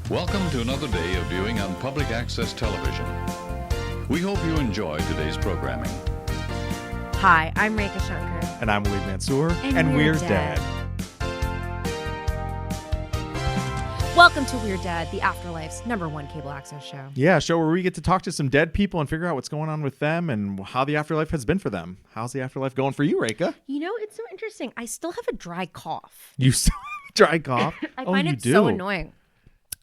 Welcome to another day of viewing on public access television. We hope you enjoy today's programming. Hi, I'm Rekha Shankar. And I'm Waleed Mansour. And we're Dad. Welcome to We're Dead, the Afterlife's #1 cable access show. Yeah, a show where we get to talk to some dead people and figure out what's going on with them and how the afterlife has been for them. How's the afterlife going for you, Rekha? You know, it's so interesting. I still have a dry cough. You still dry cough? I find it do. so annoying.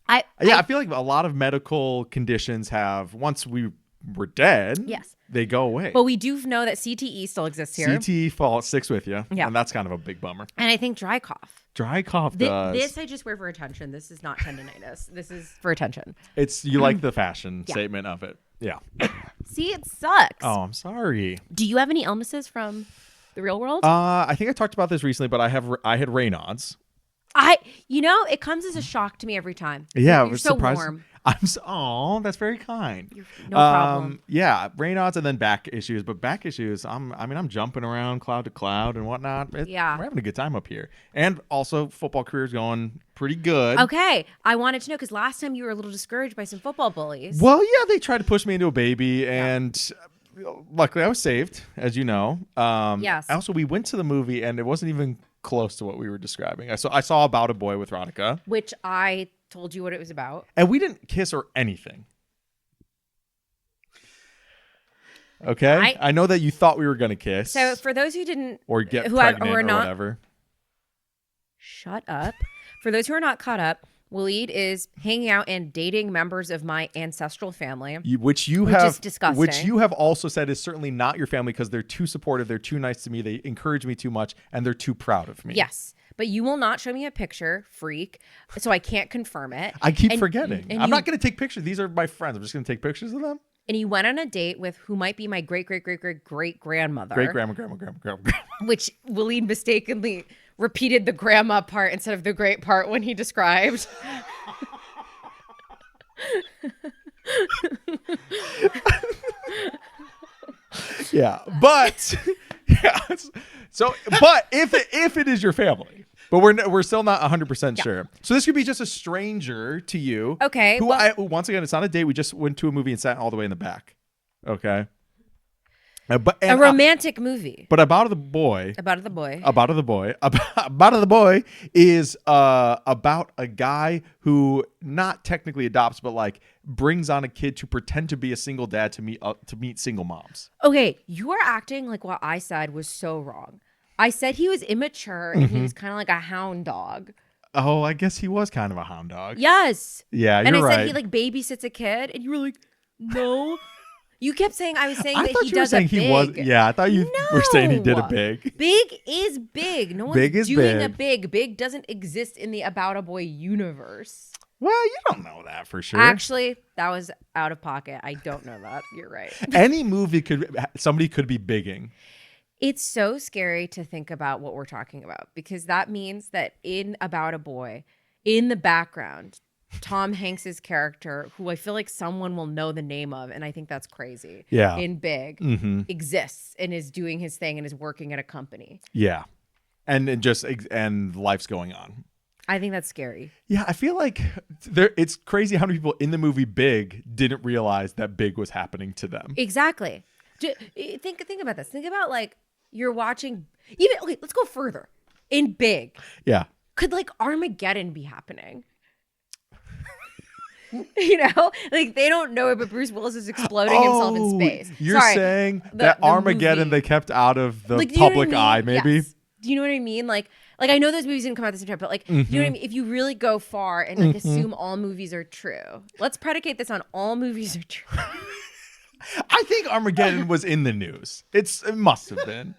I feel like a lot of medical conditions have, once we were dead, yes, they go away. But we do know that CTE still exists here. CTE sticks with you. Yeah. And that's kind of a big bummer. And I think dry cough. Dry cough does. This I just wear for attention. This is not tendinitis. This is for attention. You like the fashion statement of it. Yeah. See, it sucks. Oh, I'm sorry. Do you have any illnesses from the real world? I think I talked about this recently, but I had Raynaud's. It comes as a shock to me every time. Yeah, You're so warm. That's very kind. No problem. Yeah, Raynaud's and then back issues. But back issues, I'm jumping around cloud to cloud and whatnot. We're having a good time up here. And also, football career's going pretty good. Okay, I wanted to know because last time you were a little discouraged by some football bullies. Well, yeah, they tried to push me into a baby, and luckily I was saved, as you know. Yes. Also, we went to the movie, and it wasn't even close to what we were describing. I saw About a Boy with Radhika, which I told you what it was about, and we didn't kiss or anything. Okay, I know that you thought we were gonna kiss. So for those who didn't, or get pregnant or not, whatever. Shut up. For those who are not caught up, Waleed is hanging out and dating members of my ancestral family, which is disgusting. Which you have also said is certainly not your family because they're too supportive, they're too nice to me, they encourage me too much, and they're too proud of me. Yes, but you will not show me a picture, freak, so I can't confirm it. I keep forgetting. I'm not going to take pictures. These are my friends. I'm just going to take pictures of them. And you went on a date with who might be my great-great-great-great-great-grandmother. Great-grandma. Which Waleed mistakenly repeated the grandma part instead of the great part when he described. Yeah, but but if it is your family, but we're still not 100% sure. So this could be just a stranger to you. Okay. Once again, it's not a date. We just went to a movie and sat all the way in the back. Okay. A romantic movie. But About the Boy is about a guy who not technically adopts, but like brings on a kid to pretend to be a single dad to meet single moms. Okay, you are acting like what I said was so wrong. I said he was immature and he was kind of like a hound dog. Oh, I guess he was kind of a hound dog. Yes. Yeah, you're right. And I said he like babysits a kid, and you were like, no. You kept saying I was saying that he does a big. I thought you were saying he did a big. Big is big. No one's doing a big. Big doesn't exist in the About a Boy universe. Well, you don't know that for sure. Actually, that was out of pocket. I don't know that. You're right. Any movie somebody could be bigging. It's so scary to think about what we're talking about because that means that in About a Boy, in the background, Tom Hanks's character, who I feel like someone will know the name of, and I think that's crazy. Yeah. In Big, exists and is doing his thing and is working at a company. Yeah, and life's going on. I think that's scary. Yeah, I feel like it's crazy how many people in the movie Big didn't realize that Big was happening to them. Exactly. Think about this. Think about like you're watching. Let's go further. In Big, yeah, could like Armageddon be happening? You know, like they don't know it, but Bruce Willis is exploding himself in space. You're saying that Armageddon they kept out of the public eye, maybe? Yes. Do you know what I mean? Like I know those movies didn't come out at the same time, but like, you know what I mean? If you really go far and like assume all movies are true, let's predicate this on all movies are true. I think Armageddon was in the news. It must have been.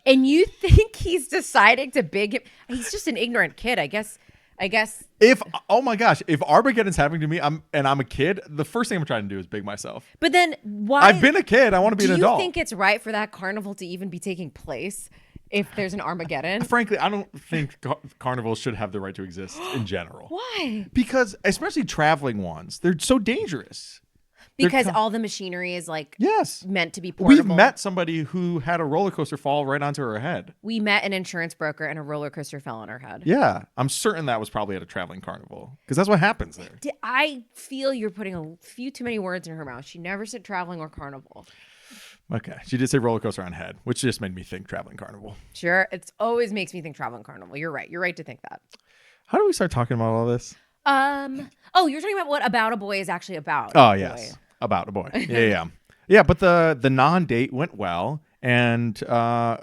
And you think he's deciding to big him? He's just an ignorant kid, I guess. If Armageddon's happening to me, I'm a kid, the first thing I'm trying to do is big myself. But then why? I've been a kid. I want to be an adult. Do you think it's right for that carnival to even be taking place if there's an Armageddon? Frankly, I don't think carnivals should have the right to exist in general. Why? Because especially traveling ones, they're so dangerous. Because all the machinery is like Yes. meant to be portable. We've met somebody who had a roller coaster fall right onto her head. We met an insurance broker and a roller coaster fell on her head. Yeah. I'm certain that was probably at a traveling carnival because that's what happens there. I feel you're putting a few too many words in her mouth. She never said traveling or carnival. Okay. She did say roller coaster on head, which just made me think traveling carnival. Sure. It always makes me think traveling carnival. You're right. You're right to think that. How do we start talking about all this? Oh, you're talking about what About a Boy is actually about. Oh, yes. About a boy. Yeah. Yeah, but the non-date went well, and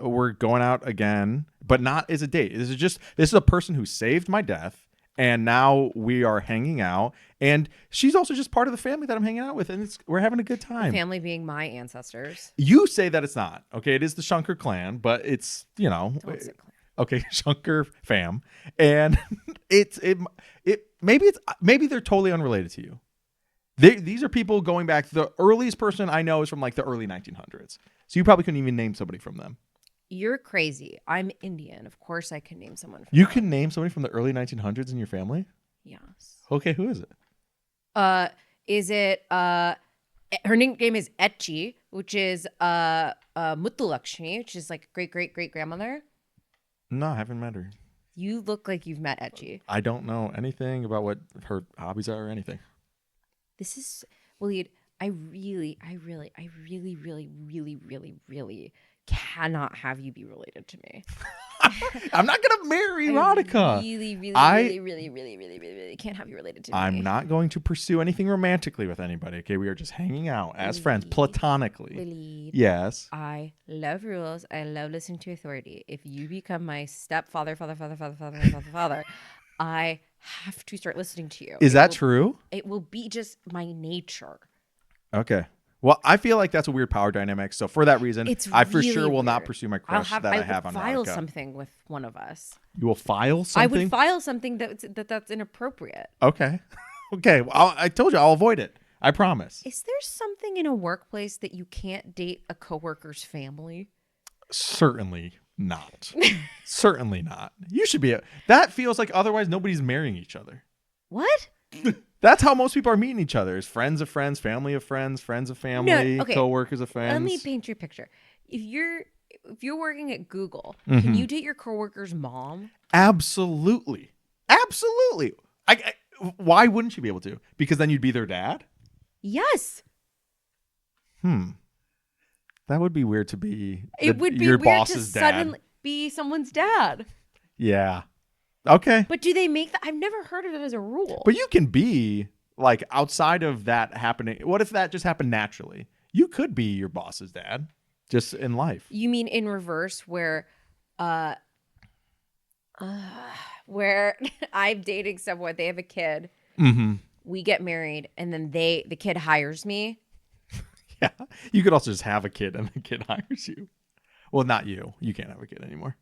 we're going out again, but not as a date. This is a person who saved my death, and now we are hanging out, and she's also just part of the family that I'm hanging out with, and we're having a good time. Family being my ancestors. You say that it's not. Okay, it is the Shankar clan, but it's, Don't say clan. Okay, Shankar fam, and maybe they're totally unrelated to you. These are people going back. The earliest person I know is from like the early 1900s. So you probably couldn't even name somebody from them. You're crazy. I'm Indian. Of course I can name someone from You them. can name somebody from the early 1900s in your family? Yes. Okay, who is it? Is it her nickname is Etchi, which is Muthulakshmi, which is like great grandmother. No, I haven't met her. You look like you've met Etchi. I don't know anything about what her hobbies are or anything. This is Waleed. I really cannot have you be related to me. I'm not gonna marry Radhika. I really can't have you related to me. I'm not going to pursue anything romantically with anybody. Okay, we are just hanging out as friends, platonically. Waleed, Yes. I love rules. I love listening to authority. If you become my stepfather, father, I have to start listening to you. Is that true? It will be just my nature. Okay. Well, I feel like that's a weird power dynamic. So for that reason, I for really sure will not weird. pursue my crush that I have on I will file Radhika. something with one of us. You will file something? I would file something that's inappropriate. Okay. Okay. Well, I told you I'll avoid it. I promise. Is there something in a workplace that you can't date a coworker's family? Certainly not. Certainly not. You should be. That feels like otherwise nobody's marrying each other. What? That's how most people are meeting each other. Is friends of friends, family of friends, friends of family, coworkers of friends. Let me paint you a picture. If you're working at Google, can you date your coworker's mom? Absolutely. Absolutely. Why wouldn't you be able to? Because then you'd be their dad? Yes. That would be weird to be It would be your weird boss's to dad. suddenly be someone's dad. Yeah. Okay. But do they make that? I've never heard of it as a rule. But you can be like outside of that happening. What if that just happened naturally? You could be your boss's dad just in life. You mean in reverse where I'm dating someone, they have a kid, we get married, and then the kid hires me. Yeah. You could also just have a kid and the kid hires you. Well, not you. You can't have a kid anymore.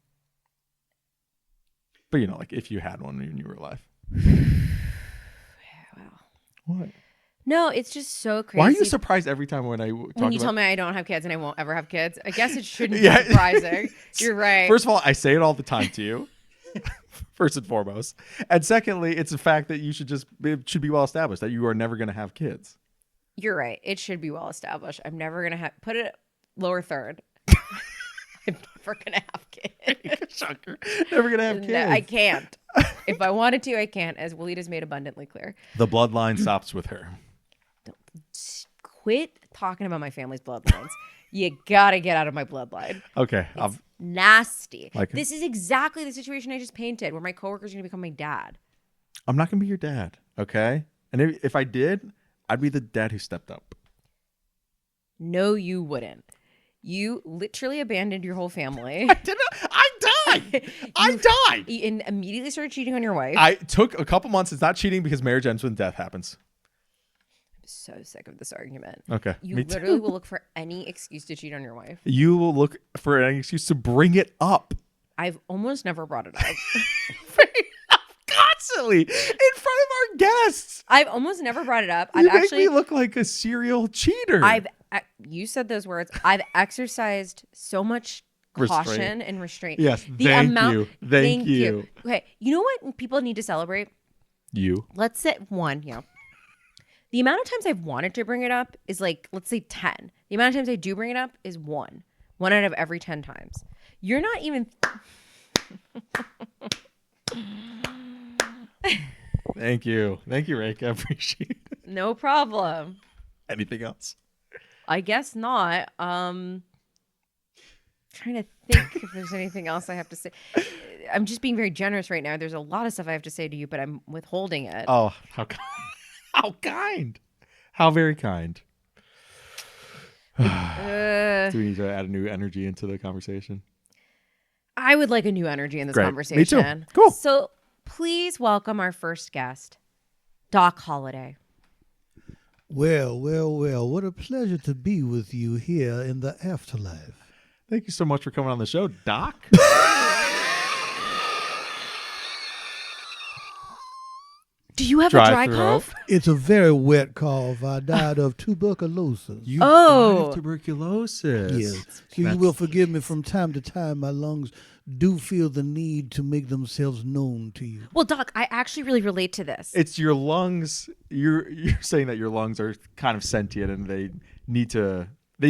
But like if you had one when you were alive. Wow. What? No, it's just so crazy. Why are you surprised every time when you tell me I don't have kids and I won't ever have kids? I guess it shouldn't Yeah. be surprising. You're right. First of all, I say it all the time to you. First and foremost. And secondly, it's a fact that it should be well established that you are never going to have kids. You're right. It should be well established. I'm never going to put it lower third. I'm never going to have kids. Shocker. Never going to have kids. No, I can't. If I wanted to, I can't, as Waleed has made abundantly clear. The bloodline stops with her. Quit talking about my family's bloodlines. You got to get out of my bloodline. Okay. It's nasty. Like this is exactly the situation I just painted where my coworker's going to become my dad. I'm not going to be your dad. Okay. And if I did, I'd be the dad who stepped up. No, you wouldn't. You literally abandoned your whole family. I didn't. I died. I died. And immediately started cheating on your wife. I took a couple months. It's not cheating because marriage ends when death happens. I'm so sick of this argument. Okay. You me literally too. will look for any excuse to cheat on your wife. You will look for an excuse to bring it up. I've almost never brought it up. Constantly in front of our guests. I've almost never brought it up. You I've make actually me look like a serial cheater. You said those words. I've exercised so much caution Restraint. and restraint. Yes, thank you. Thank you. Okay, you know what people need to celebrate? You. Let's say one, The amount of times I've wanted to bring it up is like, let's say 10. The amount of times I do bring it up is 1. 1 out of every 10 times. You're not even... Thank you, Rekha. I appreciate it. No problem. Anything else? I guess not. Trying to think if there's anything else I have to say. I'm just being very generous right now. There's a lot of stuff I have to say to you, but I'm withholding it. Oh, how kind. How kind. How very kind. Do we need to add a new energy into the conversation? I would like a new energy in this Great. conversation. Me too. Cool. So please welcome our first guest, Doc Holliday. Well, what a pleasure to be with you here in the afterlife. Thank you so much for coming on the show, Doc. Do you have Dry a dry throat. cough? It's a very wet cough. I died of tuberculosis. You Oh. died of tuberculosis. Yes. You will forgive me from time to time. My lungs do feel the need to make themselves known to you. Well, Doc, I actually really relate to this. It's your lungs. You're saying that your lungs are kind of sentient and they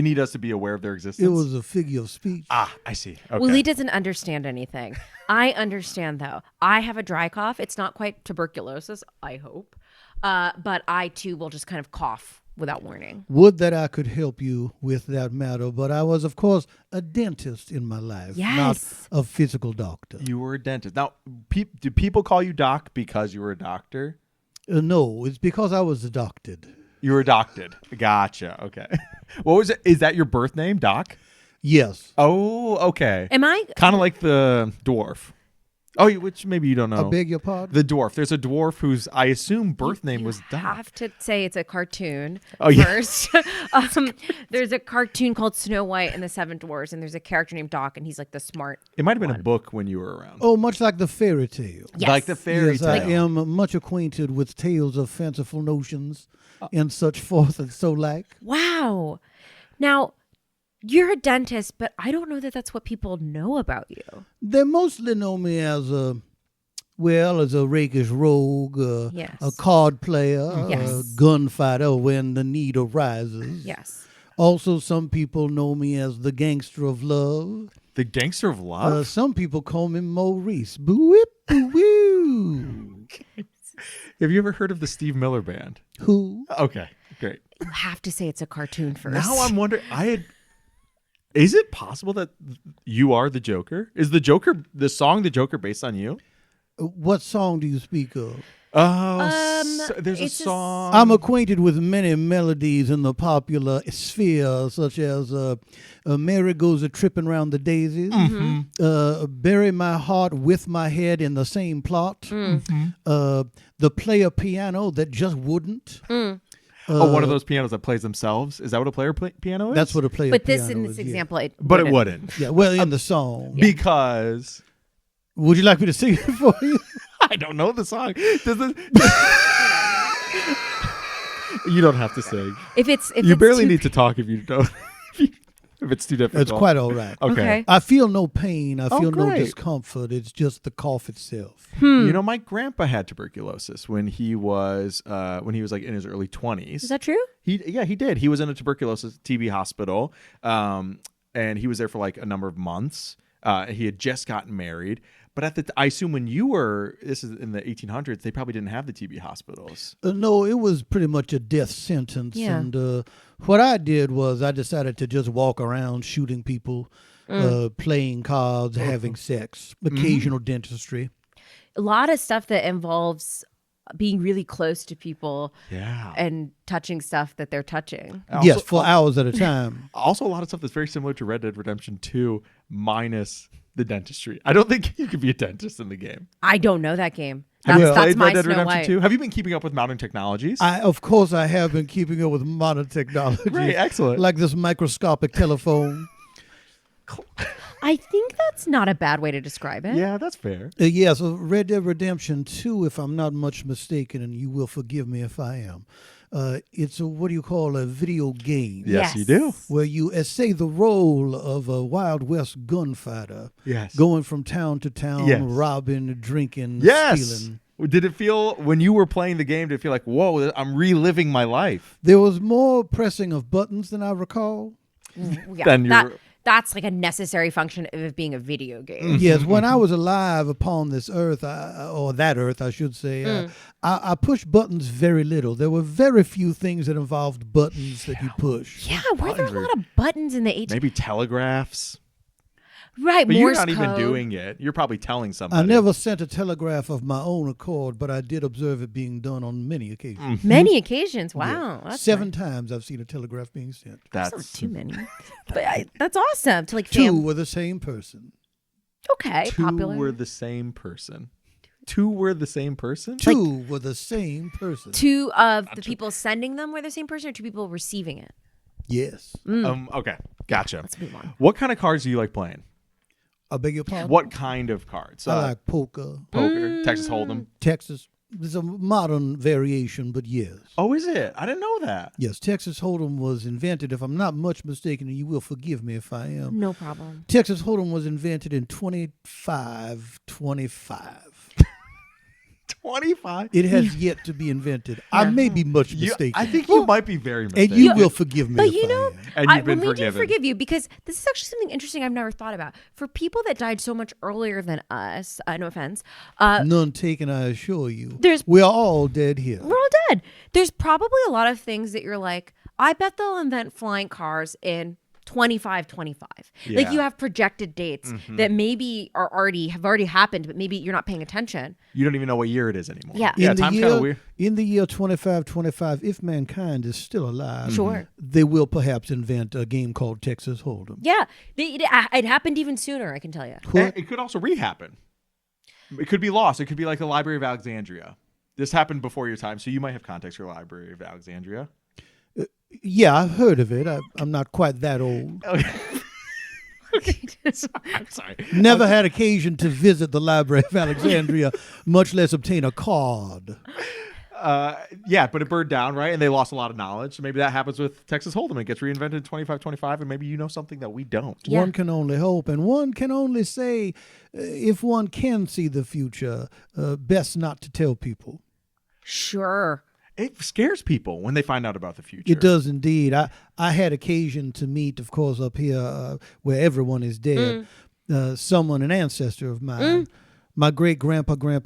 need us to be aware of their existence. It was a figure of speech. Ah, I see. Okay. Waleed doesn't understand anything. I understand, though. I have a dry cough. It's not quite tuberculosis, I hope. But I, too, will just kind of cough without warning. Would that I could help you with that matter, but I was, of course, a dentist in my life, Yes. not a physical doctor. You were a dentist. Now, do people call you Doc because you were a doctor? No, it's because I was adopted. You were adopted. Gotcha. Okay. What was it? Is that your birth name, Doc? Yes. Oh, okay. Am I? Kind of like the dwarf. Oh, which maybe you don't know. I beg your pardon? The dwarf. There's a dwarf whose I assume birth name You was Doc. have to say it's a cartoon yeah. first. There's a cartoon called Snow White and the Seven Dwarfs, and there's a character named Doc, and he's like the smart. It might have been a book when you were around. Oh, much like the fairy tale. Yes. Like the fairy Yes, tale. I am much acquainted with tales of fanciful notions and such forth and so like. Wow. Now, you're a dentist, but I don't know that that's what people know about you. They mostly know me as a rakish rogue, Yes. a card player, Yes. a gunfighter when the need arises. Yes. Also, some people know me as the gangster of love. The Gangster of Love? Some people call me Maurice. Boo-whip, boo-woo. Have you ever heard of the Steve Miller Band? Who? Okay, great. You have to say it's a cartoon first. Now I'm wondering, is it possible that you are the Joker? Is the song The Joker based on you? What song do you speak of? Oh, there's a it's a song. I'm acquainted with many melodies in the popular sphere, such as Mary Goes a-Trippin' Round the Daisies, Bury My Heart with My Head in the Same Plot, The Player Piano That Just Wouldn't. One of those pianos that plays themselves. Is that what a player piano is? That's what a player But piano this in this is, yeah. example, it But it wouldn't. wouldn't. Yeah, well, in the song. Because Would you like me to sing it for you? I don't know the song. You don't have to sing. If it's You barely too- need to talk if you don't. If it's too difficult. It's quite all right. Okay. I feel no pain. I feel no great. discomfort. It's just the cough itself. You know, my grandpa had tuberculosis when he was like in his early 20s. Is that true? He did. He was in a tuberculosis TB hospital, and he was there for like a number of months. He had just gotten married, but I assume when you were, this is in the 1800s, they probably didn't have the TB hospitals. No, it was pretty much a death sentence. Yeah. And what I did was I decided to just walk around shooting people, playing cards, having sex, occasional dentistry. A lot of stuff that involves being really close to people Yeah. and touching stuff that they're touching. Yes, for hours at a time. Also, a lot of stuff that's very similar to Red Dead Redemption 2, minus the dentistry. I don't think you could be a dentist in the game. I don't know that game. Have you That's played my Red Dead Snow Redemption White. 2? Have you been keeping up with modern technologies? Of course, I have been keeping up with modern technology. Great, excellent. Like this microscopic telephone. I think that's not a bad way to describe it. Yeah, that's fair. Yes, Red Dead Redemption 2, if I'm not much mistaken, and you will forgive me if I am. It's a video game. Yes, you do. Where you essay the role of a Wild West gunfighter. Yes. Going from town to town, Yes. robbing, drinking, Yes. stealing. Did it feel, when you were playing the game, did it feel like, whoa, I'm reliving my life? There was more pressing of buttons than I recall. Yeah, Then that's like a necessary function of it being a video game. Yes, when I was alive upon this earth, or that earth, I should say, I pushed buttons very little. There were very few things that involved buttons that you push. Yeah, were there a lot of buttons in the 18? Maybe telegraphs. Right, But Morse you're not code. even doing it. You're probably telling somebody. I never sent a telegraph of my own accord, but I did observe it being done on many occasions. Many occasions. Wow. Yeah. That's 7 times I've seen a telegraph being sent. That's not That's too many. But that's awesome. To like 2 were the same person. Okay, 2 popular. were the same person. 2 were the same person? 2 were the same person. 2 of the people sending them were the same person, or 2 people receiving it? Yes. Okay, gotcha. Let's move on. What kind of cards do you like playing? I beg your pardon? What kind of cards? I like poker, Poker, Texas Hold'em. Texas. There's a modern variation, but yes. Oh, is it? I didn't know that. Yes, Texas Hold'em was invented, if I'm not much mistaken, and you will forgive me if I am. No problem. Texas Hold'em was invented in 2525. 25. It has yet to be invented. I may be much mistaken. I think you might be very and mistaken. you will forgive me But if you I know, am. And you've been we do forgiven. forgive you, because this is actually something interesting I've never thought about. For people that died so much earlier than us, no offense, None taken, I assure you. There's- We're all dead here. we're all dead. There's probably a lot of things that you're like, I bet they'll invent flying cars in 25. Like Yeah. you have projected dates that maybe have already happened, but maybe you're not paying attention. You don't even know what year it is anymore. Yeah. Yeah, In the time's year- kind of weird. In the year 2525, if mankind is still alive, Sure. they will perhaps invent a game called Texas Hold'em. Yeah, it happened even sooner, I can tell you. And it could also rehappen. It could be lost. It could be like the Library of Alexandria. This happened before your time, so you might have context for Library of Alexandria. Yeah, I've heard of it. I'm not quite that old. I'm sorry. Never had occasion to visit the Library of Alexandria, much less obtain a card. Yeah, but it burned down, right? And they lost a lot of knowledge. So maybe that happens with Texas Hold'em. It gets reinvented in 2525, and maybe you know something that we don't. Yeah. One can only hope, and one can only say, if one can see the future, best not to tell people. Sure. It scares people when they find out about the future. It does indeed. I had occasion to meet, of course, up here where everyone is dead, someone, an ancestor of mine, my great grandpa. Why does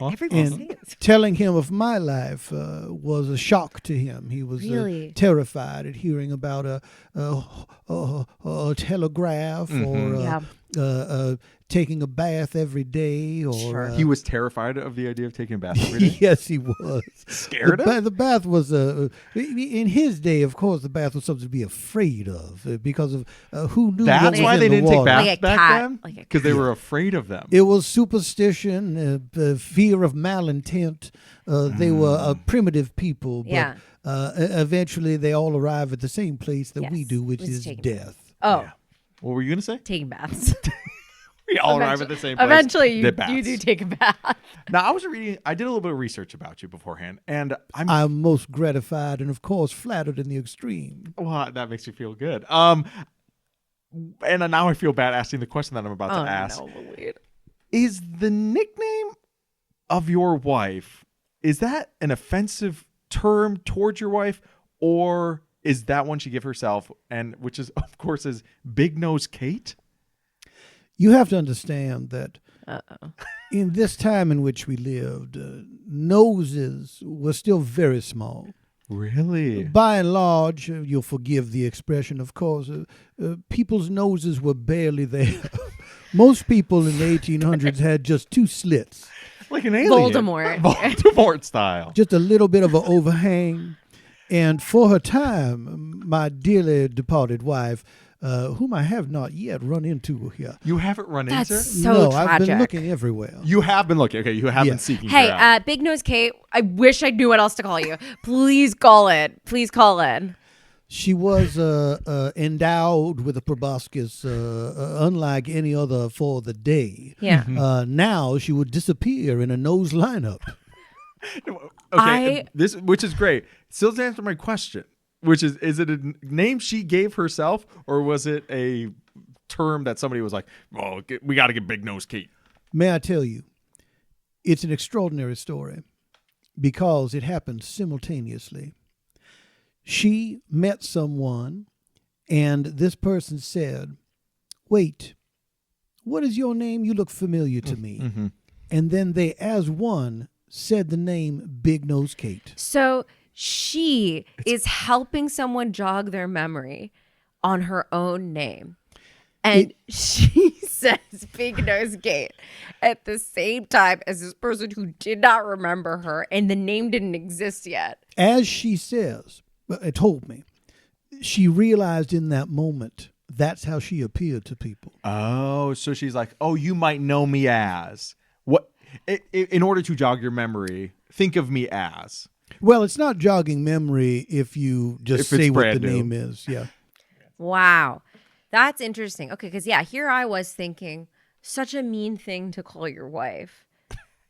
everybody say this? Telling him of my life was a shock to him. He was Really? terrified at hearing about a telegraph or taking a bath every day. Or Sure. He was terrified of the idea of taking a bath every day. yes, he was. Scared him? The bath was, in his day, of course, the bath was something to be afraid of because of who knew what That's was why in they the didn't take water. baths Like a back cat, then? like a Because they were afraid of them. It was superstition, fear of malintent. They were a primitive people, but Yeah. Eventually they all arrive at the same place that we Yes, do, which it's is taking death. Oh, Yeah. What were you going to say? taking baths. We all arrive at the same place. Eventually, you Did baths. do take a bath. Now, I did a little bit of research about you beforehand, and I'm most gratified and, of course, flattered in the extreme. well, that makes me feel good. And now I feel bad asking the question that I'm about to ask. No, Waleed. Is the nickname of your wife, is that an offensive term towards your wife, or is that one she gave herself, and which is, of course, is Big Nose Kate? You have to understand that in this time in which we lived, noses were still very small. Really? By and large, you'll forgive the expression, of course, people's noses were barely there. Most people in the 1800s had just 2 slits, Like an alien. Voldemort. Voldemort style. just a little bit of an overhang. And for her time, my dearly departed wife, whom I have not yet run into here. You haven't run That's into? so no, tragic. I've been looking everywhere. You have been looking. Okay, you have Yeah. been seeking Hey, her out. Big Nose Kate, I wish I knew what else to call you. Please call in. Please call in. She was endowed with a proboscis unlike any other for the day. Yeah. Now she would disappear in a nose lineup. Okay, which is great. Still doesn't answer my question, which is it a name she gave herself, or was it a term that somebody was like, "Oh, we got to get Big Nose Kate"? May I tell you, It's an extraordinary story because it happened simultaneously. She met someone, and this person said, "Wait, what is your name? You look familiar to me." Mm-hmm. And then they, as one, said the name Big Nose Kate. So she is helping someone jog their memory on her own name. And she says Big Nose Kate at the same time as this person who did not remember her, and the name didn't exist yet. As she says, it told me, she realized in that moment that's how she appeared to people. Oh, so she's like, "Oh, you might know me as what?" In order to jog your memory, think of me as. Well, it's not jogging memory if you just say what the name is. Yeah. Wow. That's interesting. Okay, because here I was thinking, such a mean thing to call your wife.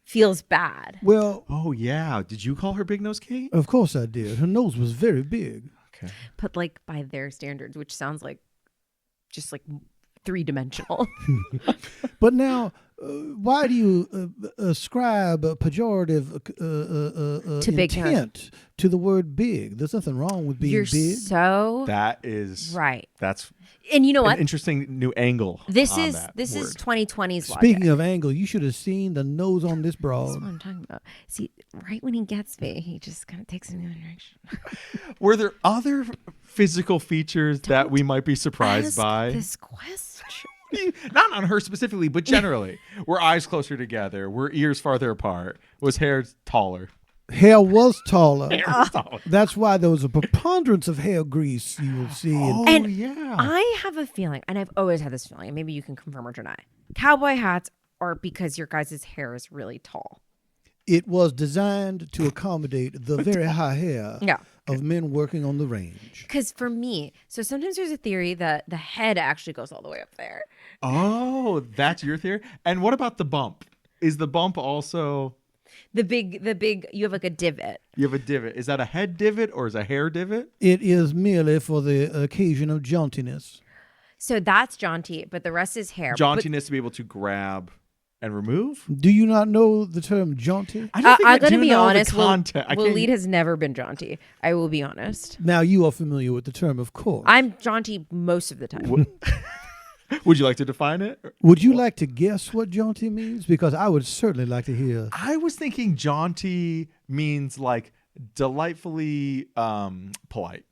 Feels bad. Well, Oh yeah, did you call her Big Nose Kate? of course I did. Her nose was very big. Okay. But like by their standards, which sounds like just like 3-dimensional. But now, why do you ascribe a pejorative To big nose. intent to the word big? There's nothing wrong with being You're big. so That is right. That's And you know an what? interesting new angle. This on is that this is word. 2020's logic. Speaking of angle, you should have seen the nose on this That's broad. what I'm talking about. See, right when he gets me, he just kind of takes it in the other direction. Were there other physical features that we might be surprised Ask by? this question. Not on her specifically, but generally. Were eyes closer together? Were ears farther apart? Was hair taller? Hair was taller. Hair was taller. That's why there was a preponderance of hair grease you will see. Oh, And yeah. I have a feeling, and I've always had this feeling, and maybe you can confirm or deny. Cowboy hats are because your guys' hair is really tall. It was designed to accommodate the very high hair Yeah. of men working on the range. Because for me, so sometimes there's a theory that the head actually goes all the way up there. Oh, that's your theory? And what about the bump? Is the bump also... The big, you have like a divot. You have a divot. Is that a head divot or is it a hair divot? It is merely for the occasion of jauntiness. So that's jaunty, but the rest is hair. Jauntiness to be able to grab and remove? Do you not know the term jaunty? I don't think I I'm going to do be know honest. the content. I can't- Waleed has never been jaunty. I will be honest. Now you are familiar with the term, of course. I'm jaunty most of the time. Would you like to define it? Would you like to guess what jaunty means? Because I would certainly like to hear. I was thinking jaunty means like delightfully polite.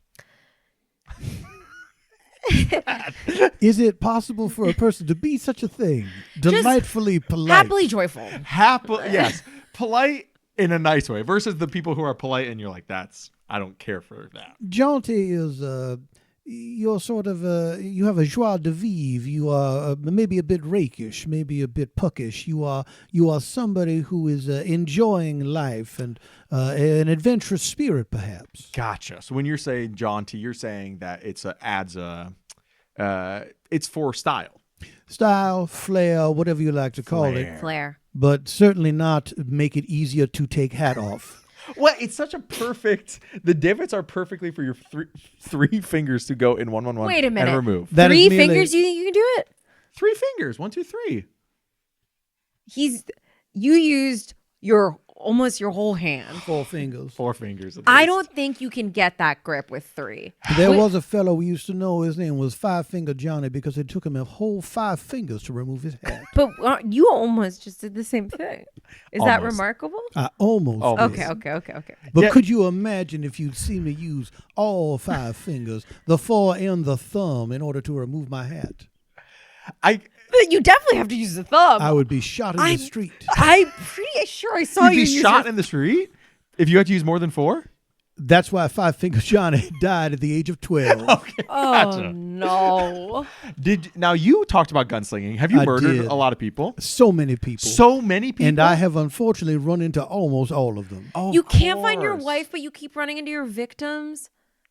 Is it possible for a person to be such a thing? Delightfully polite. Happily joyful. Yes, polite in a nice way versus the people who are polite and you're like, I don't care for that. Jaunty is you're sort of you have a joie de vivre. You are maybe a bit rakish, maybe a bit puckish. You are somebody who is enjoying life and an adventurous spirit, perhaps. Gotcha. So when you're saying jaunty, you're saying that it's it's for style. Style, flair, whatever you like to call it, Flair. but certainly not make it easier to take hat off. Well, it's such a perfect. The divots are perfectly for your three fingers to go in one. Wait a minute. And remove. That is 3 merely- fingers, you think you can do it? 3 fingers. 1, 2, 3. You used almost your whole hand. 4 fingers. 4 fingers. At I least. don't think you can get that grip with 3. There was a fellow we used to know. His name was Five Finger Johnny because it took him a whole 5 fingers to remove his hat. But you almost just did the same thing. Is that Almost. remarkable? I almost. Almost. did. Okay. But Yeah. could you imagine if you'd seen me use all 5 fingers, the 4 and the thumb, in order to remove my hat? But you definitely have to use the thumb. I would be shot in the street. I'm pretty sure I saw You'd you be use shot your- in the street if you had to use more than 4. That's why Five Finger Johnny died at the age of 12. Okay. Oh Gotcha. no. Now you talked about gunslinging. Have you I murdered did. a lot of people? So many people. So many people. And I have unfortunately run into almost all of them. Oh, You of can't find your course. wife, but you keep running into your victims.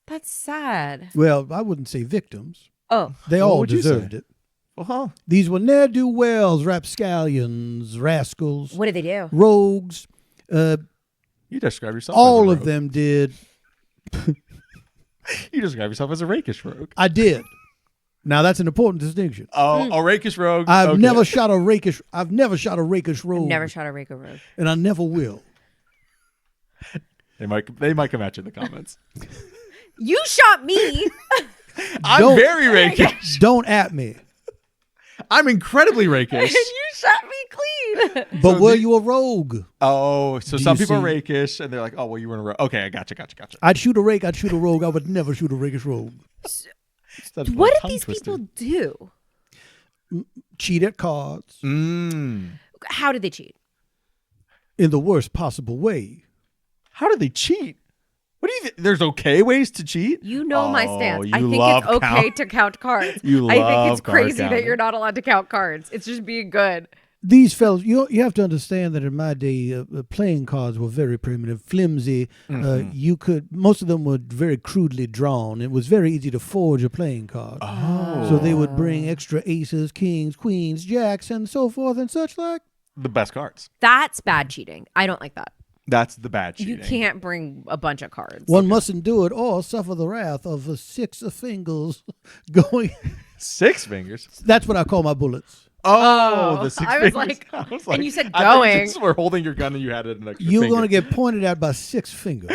That's sad. Well, I wouldn't say victims. Oh, They What all would you deserved say? it. Well, These were ne'er-do-wells, rapscallions, rascals, what did they do? rogues. you describe yourself. All as a of rogue. them did. You describe yourself as a rakish rogue. I did. Now that's an important distinction. Oh, a rakish rogue. I've never shot a rakish rogue. I've never shot a Rekha rogue. And I never will. They might come at you in the comments. You shot me. I'm very rakish. Don't at me. I'm incredibly rakish. And you shot me clean. But were you a rogue? Oh, so some you people are see? rakish, and they're like, "Oh, well, you were in a rogue." Okay, I gotcha. I'd shoot a rake. I'd shoot a rogue. I would never shoot a rakish rogue. What did these people do? Cheat at cards How did they cheat? in the worst possible way. How do they cheat? What do you think? There's okay ways to cheat? You know my stance. you I think love it's okay to count cards. You I think love it's card crazy that counting. you're not allowed to count cards. It's just being good. These fellas, you have to understand that in my day, playing cards were very primitive, flimsy. Most of them were very crudely drawn. It was very easy to forge a playing card. So they would bring extra aces, kings, queens, jacks, and so forth and such like. The best cards. That's bad cheating. I don't like that. That's the bad cheating. You can't bring a bunch of cards. One mustn't do it or suffer the wrath of 6 fingers going. 6 fingers. That's what I call my bullets. Oh, the 6 I was fingers. like, I was and you said I thought going. you just were holding your gun and you had it an extra You're finger. going to get pointed at by 6 fingers.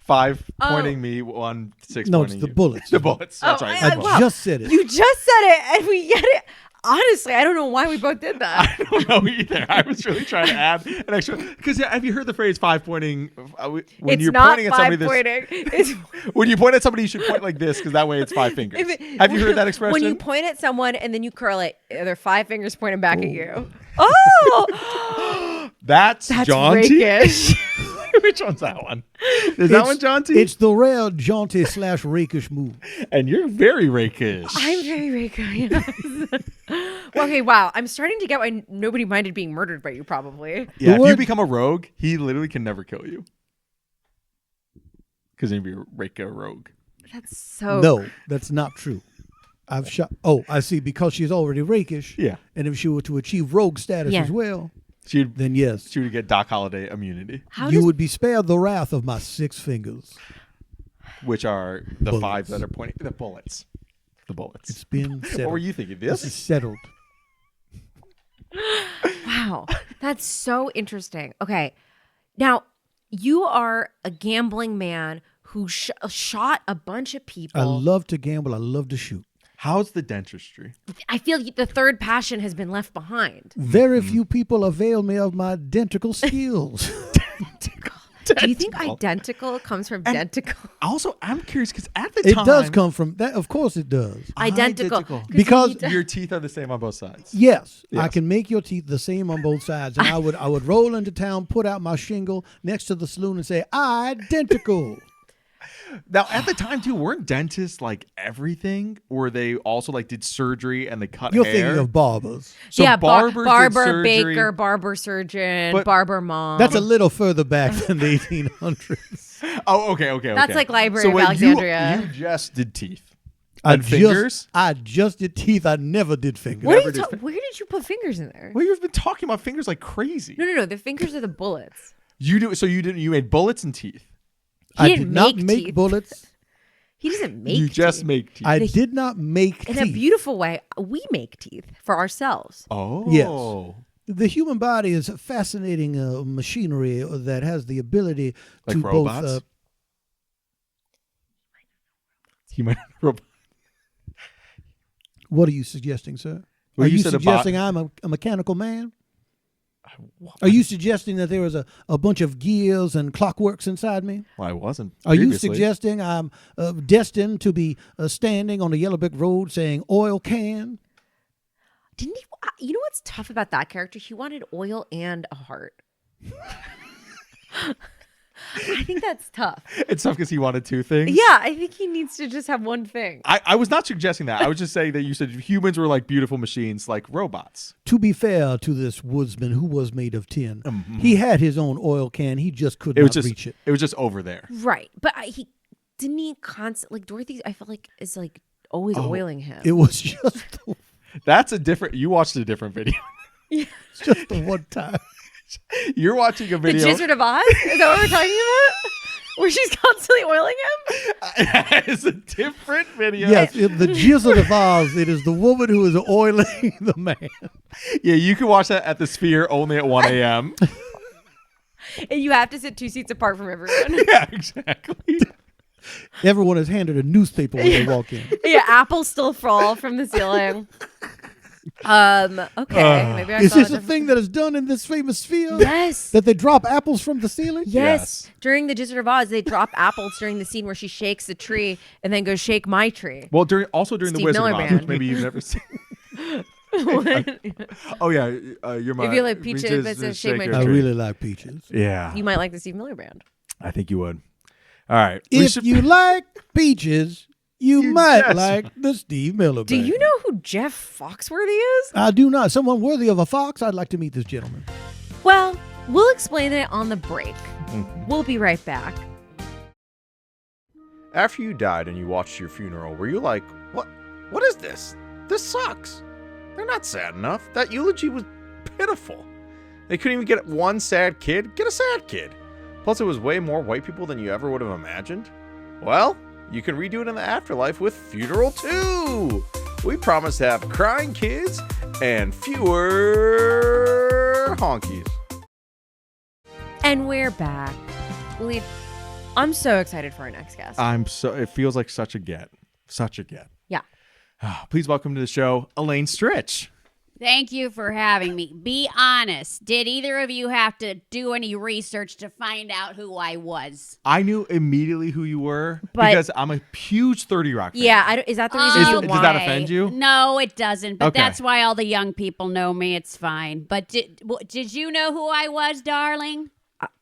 5 pointing me, 1 6 No, pointing it's the you. bullets. The bullets. That's Oh, right. I wow. just said it. You just said it, and we get it. Honestly, I don't know why we both did that. I don't know either. I was really trying to add an extra because have you heard the phrase 5 pointing? When It's you're not pointing at somebody, 5 pointing. It's when you point at somebody, you should point like this because that way it's 5 fingers. Have you heard that expression? When you point at someone and then you curl it, there are 5 fingers pointing back at you. Oh, That's jaunty. rakish. Which one's that one? Is that one jaunty? It's the rare jaunty / rakish move. And you're very rakish. I'm very rakish. Yes. Well, okay, wow. I'm starting to get why nobody minded being murdered by you, probably. Yeah, if you word- become a rogue, he literally can never kill you. Because he'd be a Rekha rogue. That's so. No, that's not true. I've shot. Oh, I see. Because she's already rakish. Yeah. And if she were to achieve rogue status Yeah. as well, She'd, then yes, she would get Doc Holliday immunity, How you does would be spared the wrath of my 6 fingers. which are the Bullets. 5 that are pointing. The bullets. The bullets. It's been settled. What were you thinking? This is This? settled. Wow, that's so interesting. Okay, now you are a gambling man who shot a bunch of people. I love to gamble. I love to shoot. How's the dentistry? I feel the third passion has been left behind. Very few people avail me of my identical skills. Do you think identical comes from dentical? Also, I'm curious because at the It time, does come from that. Of course, it does. Identical. Because your teeth are the same on both sides. Yes, I Yes. can make your teeth the same on both sides. And I would roll into town, put out my shingle next to the saloon and say, identical. Now, at the time too, weren't dentists like everything? Or they also like did surgery and they cut You're hair? thinking of barbers. So yeah, barbers did barber, surgery. baker, barber surgeon, But- barber mom. That's a little further back than the 1800s. Oh, okay. That's like Library so of wait, Alexandria. You just did teeth. I And fingers? I just did teeth. I never did fingers. What are never you did where did you put fingers in there? Well, you've been talking about fingers like crazy. No. The fingers are the bullets. You do. So you did. You made bullets and teeth. He I didn't did not make make teeth. bullets. He doesn't make You just teeth. make teeth. I did not make In teeth. a beautiful way, we make teeth for ourselves. Oh. Yes. The human body is a fascinating machinery that has the ability Like to robots? both. You might. Are What are you suggesting, sir? Well, are you you said suggesting I'm a mechanical man? Are you suggesting that there was a bunch of gears and clockworks inside me? Well, I wasn't. Are you previously. suggesting I'm destined to be standing on the yellow brick road saying oil can? Didn't he? You know what's tough about that character? He wanted oil and a heart. I think that's tough. It's tough because he wanted 2 things. Yeah, I think he needs to just have one thing. I was not suggesting that. I was just saying that you said humans were like beautiful machines, like robots. To be fair to this woodsman who was made of tin, he had his own oil can. He just could It was not just. reach it. It was just over there. Right, but he didn't he constant like Dorothy. I feel like is like always oiling him. It was just That's a different. You watched a different video. just the one time. You're watching a The video. Jizzard of Oz? Is that what we're talking about? where she's constantly oiling him? It's a different video. Yes, in the Jizzard of Oz, it is the woman who is oiling the man. Yeah, you can watch that at the Sphere only at 1 a.m. And you have to sit 2 seats apart from everyone. Yeah, exactly. Everyone is handed a newspaper when they walk in. Yeah, apples still fall from the ceiling. Okay. Maybe I Is saw this it a thing that is done in this famous sphere? Yes. That they drop apples from the ceiling? Yes. During the Jizzard of Oz, they drop apples during the scene where she shakes the tree and then goes shake my tree. Well, during the Steve Wizard Miller of Oz, Band. which maybe you've never seen. Oh yeah, you're my. If you like peaches, that's a shake my shaker I tree. really like peaches. Yeah, You might like the Steve Miller Band. I think you would. All right. If you like peaches, you might just- like the Steve Miller Do Band. you know who Jeff Foxworthy is? I do not. Someone worthy of a fox. I'd like to meet this gentleman. Well, we'll explain it on the break. We'll be right back. After you died and you watched your funeral, were you like, what is this? This sucks. They're not sad enough. That eulogy was pitiful. They couldn't even get one sad kid. Get a sad kid. Plus, it was way more white people than you ever would have imagined. Well, you can redo it in the afterlife with Funeral 2. We promise to have crying kids and fewer honkies. And we're back. Waleed, I'm so excited for our next guest. It feels like such a get. Such a get. Yeah. Please welcome to the show, Elaine Stritch. Thank you for having me. Be honest. Did either of you have to do any research to find out who I was? I knew immediately who you were But- because I'm a huge 30 Rock fan. Yeah, is that the reason Is- you does want? that offend you? No, it doesn't. But Okay. that's why all the young people know me. It's fine. But did you know who I was, darling?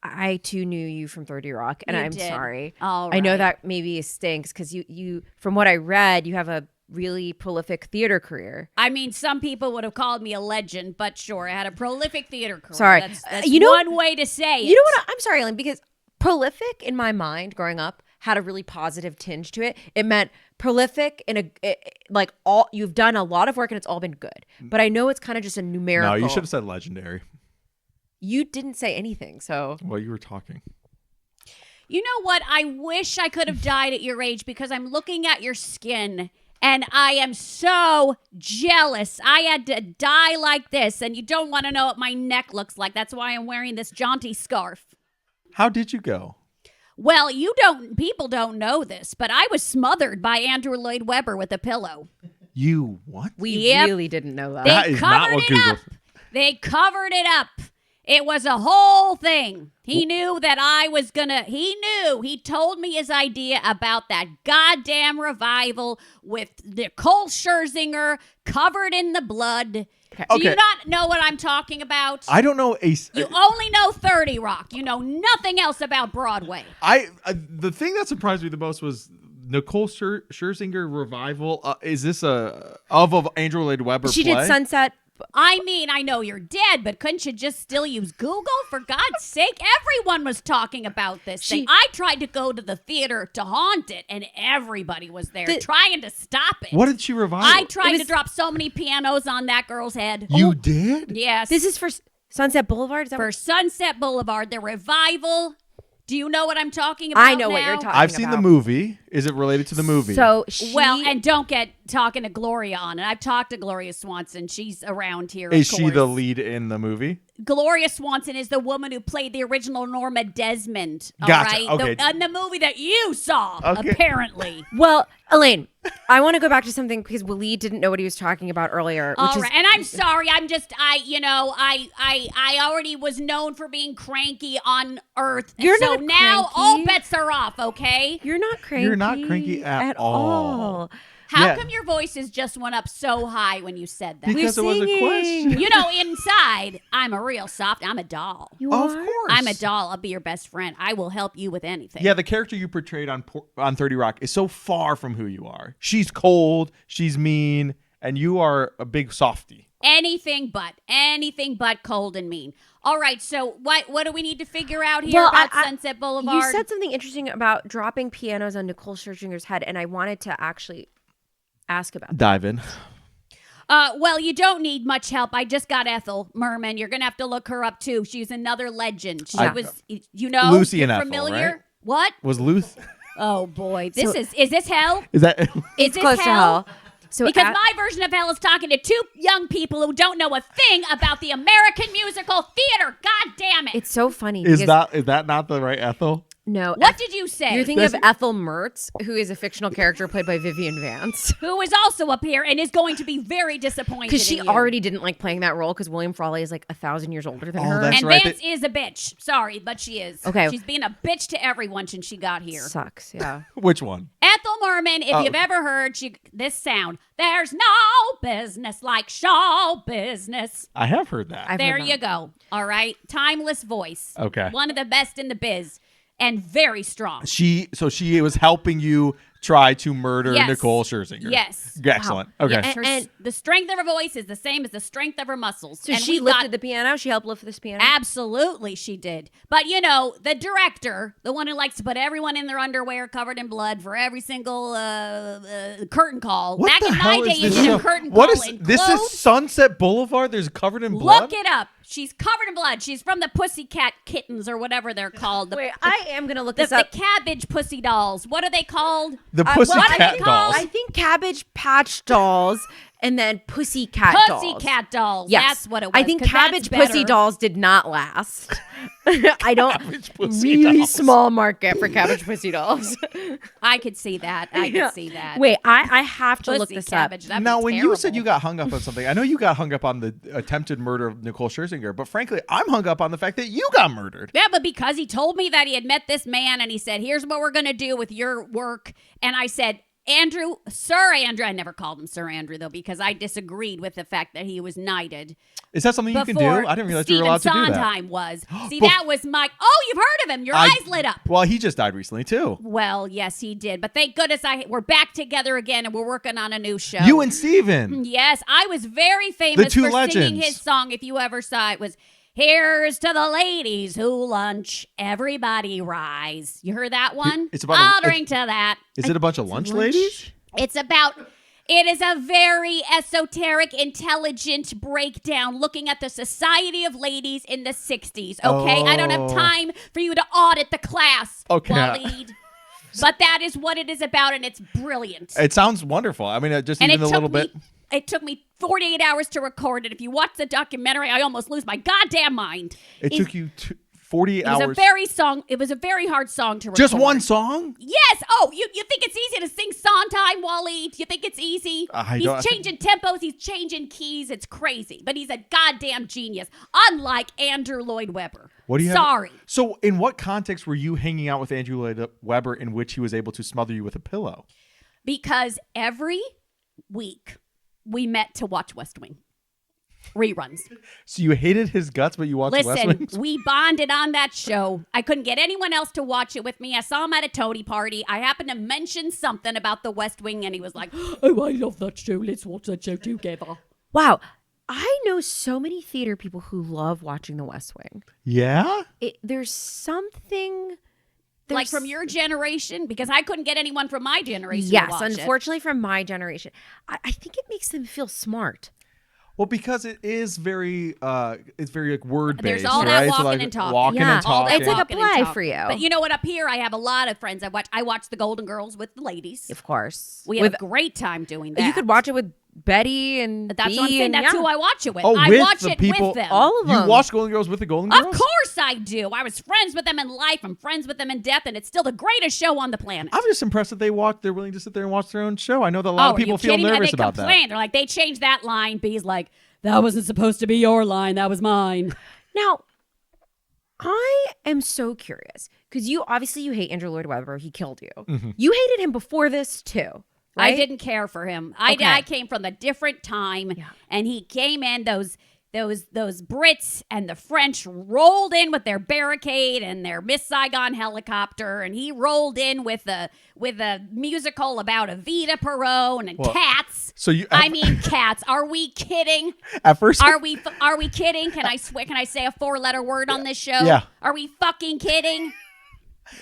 I too knew you from 30 Rock, and You I'm did. sorry. All I know right. that maybe stinks because you, from what I read, you have a really prolific theater career. I mean, some people would have called me a legend, but sure, I had a prolific theater career. Sorry. That's You know- one way to say it. You know what? I'm sorry, Ellen, because prolific in my mind growing up had a really positive tinge to it. It meant prolific in you've done a lot of work and it's all been good. But I know it's kind of just a numerical. No, you should have said legendary. You didn't say anything, so Well, you were talking. You know what? I wish I could have died at your age because I'm looking at your skin and I am so jealous. I had to die like this, and you don't want to know what my neck looks like. That's why I'm wearing this jaunty scarf. How did you go? Well, people don't know this, but I was smothered by Andrew Lloyd Webber with a pillow. You what? we Yep. really didn't know that. They That is not covered what it Google up. They covered it up. It was a whole thing. He knew that I was he told me his idea about that goddamn revival with Nicole Scherzinger covered in the blood. Do you Okay. not know what I'm talking about? I don't know You only know 30 Rock. You know nothing else about Broadway. the thing that surprised me the most was Nicole Scherzinger revival. Is this of Andrew Lloyd Webber She play? did Sunset. I mean, I know you're dead, but couldn't you just still use Google? For God's sake, everyone was talking about this thing. I tried to go to the theater to haunt it, and everybody was there trying to stop it. What did she revive? I tried to drop so many pianos on that girl's head. You did? Yes. This is for Sunset Boulevard. Is that for what- Sunset Boulevard, the revival. Do you know what I'm talking about I know what now? you're talking. I've seen the movie. Is it related to the movie? So Well, and don't get talking to Gloria on it. I've talked to Gloria Swanson. She's around here. is of she the course. lead in the movie? Gloria Swanson is the woman who played the original Norma Desmond. All Gotcha, right? okay. In the movie that you saw, Okay. apparently. Well, Elaine, I want to go back to something because Waleed didn't know what he was talking about earlier. All Which right, is, and I'm sorry. I already was known for being cranky on Earth. You're so not now cranky. all bets are off. Okay. You're not cranky. You're not cranky at all. How Yeah. come your voices just went up so high when you said that? Because it was a singing. question. You know, inside, I'm a real soft. I'm a doll. You Of are? course. I'm a doll. I'll be your best friend. I will help you with anything. Yeah, the character you portrayed on 30 Rock is so far from who you are. She's cold, she's mean, and you are a big softie. Anything but cold and mean. All right, so what do we need to figure out here about Sunset Boulevard? You said something interesting about dropping pianos on Nicole Scherzinger's head, and I wanted to actually ask about that. Dive in. Well, you don't need much help. I just got Ethel Merman. You're gonna have to look her up too. She's another legend. She was, you know, Lucy you're and Ethel, familiar. right? What? Was Luth? Oh boy, is this hell? Is that? Is this Close to hell. So Because my version of hell is talking to two young people who don't know a thing about the American musical theater. God damn it. it's so funny. Is because- that not the right Ethel? No. What did you say? You're thinking of Ethel Mertz, who is a fictional character played by Vivian Vance. Who is also up here and is going to be very disappointed Because she in you. already didn't like playing that role because William Frawley is like 1,000 years older than her. that's And right, Vance is a bitch. Sorry, but she is. Okay. She's being a bitch to everyone since she got here. Sucks, yeah. Which one? Ethel Merman, if you've ever heard this sound, there's no business like show business. I have heard that. I've There heard you that. go. All right. Timeless voice. Okay. One of the best in the biz and very strong. She was helping you try to murder Yes. Nicole Scherzinger. Yes. Excellent. Okay. Yes, And- the strength of her voice is the same as the strength of her muscles. So And she we lifted got- the piano? She helped lift this piano? Absolutely, she did. But you know, the director, the one who likes to put everyone in their underwear covered in blood for every single curtain call. What Back the in my hell day, is you this did show? a curtain What call is in this? clothes. Is Sunset Boulevard? There's covered in blood. Look it up. She's covered in blood. She's from the Pussycat Kittens or whatever they're called. The, Wait, I am going to look the, this the up. Cabbage Pussy Dolls. What are they called? The What Pussycat are they called? Dolls. I think Cabbage Patch Dolls and then Pussycat Dolls. Pussycat Dolls. Yes. That's what it was. I think 'cause Cabbage that's Pussy better. Dolls did not last. I don't. Cabbage Pussy Really Dolls. small market for Cabbage Pussy Dolls. I could see that. I Yeah. could see that. Wait, I have to look Pussy this cabbage. up. That'd Now, be when you terrible. said you got hung up on something, I know you got hung up on the attempted murder of Nicole Scherzinger, but frankly, I'm hung up on the fact that you got murdered. Yeah, but because he told me that he had met this man and he said, here's what we're going to do with your work. And I said, Sir Andrew, I never called him Sir Andrew, though, because I disagreed with the fact that he was knighted. Is that something you can do? Before I didn't realize Stephen you were allowed to do that. Sondheim was. See, Bef- that was my. Oh, you've heard of him. Your eyes lit up. Well, he just died recently, too. Well, yes, he did. But thank goodness we're back together again and we're working on a new show. You and Steven. Yes, I was very famous two for singing legends. his song. If you ever saw it, was "Here's to the ladies who lunch, everybody rise." You heard that one? It's about I'll a- drink to that. Is it a bunch of lunch ladies? It's about. It is a very esoteric, intelligent breakdown looking at the society of ladies in the 60s. Okay, I don't have Oh. time for you to audit the class, Okay. Waleed. But that is what it is about, and it's brilliant. It sounds wonderful. I mean, just And even it a took little me. bit. It took me 48 hours to record it. If you watch the documentary, I almost lose my goddamn mind. It took you 48 It was hours. It was a very hard song to record. Just one song? Yes. Oh, you think it's easy to sing Sondheim, Waleed? You think it's easy? He's changing tempos. He's changing keys. It's crazy. But he's a goddamn genius. Unlike Andrew Lloyd Webber. What do you Sorry. So, in what context were you hanging out with Andrew Lloyd Webber in which he was able to smother you with a pillow? Because every week we met to watch West Wing. Reruns. So you hated his guts, but you watched West Listen, Wing? we bonded on that show. I couldn't get anyone else to watch it with me. I saw him at a Tony party. I happened to mention something about the West Wing, and he was like, "Oh, I love that show. Let's watch that show together." Wow. I know so many theater people who love watching The West Wing. Yeah? There's something... Like from your generation, because I couldn't get anyone from my generation. to Yes, watch it. unfortunately from my generation. I think it makes them feel smart. Well, because it is very, it's very like word based. There's all right? that walking like, and talking. Walking Yeah. and All that talking. It's like a walking and play talking. for you. But you know what? Up here, I have a lot of friends. I watch the Golden Girls with the ladies. Of course. We have a great time doing that. You could watch it with Betty and That's Bea what I'm saying. and, That's yeah. who I watch it with. Oh, I with watch the it people- with them. All of them. You watched Golden Girls with the Golden Girls? Of course I do. I was friends with them in life. I'm friends with them in death, and it's still the greatest show on the planet. I'm just impressed that they're willing to sit there and watch their own show. I know that a lot of are you people feel kidding? nervous and they about complain. They're like, they changed that line. B's like, that wasn't supposed to be your line. That was mine. Now, I am so curious because you hate Andrew Lloyd Webber. He killed you. Mm-hmm. You hated him before this too. Right? I didn't care for him. Okay. I came from a different time, and he came in. Those Brits and the French rolled in with their barricade and their Miss Saigon helicopter, and he rolled in with a musical about Evita Peron and cats. So you, I mean, cats. Are we kidding? At first, Are we kidding? Can I say a 4-letter word on this show? Yeah. Are we fucking kidding?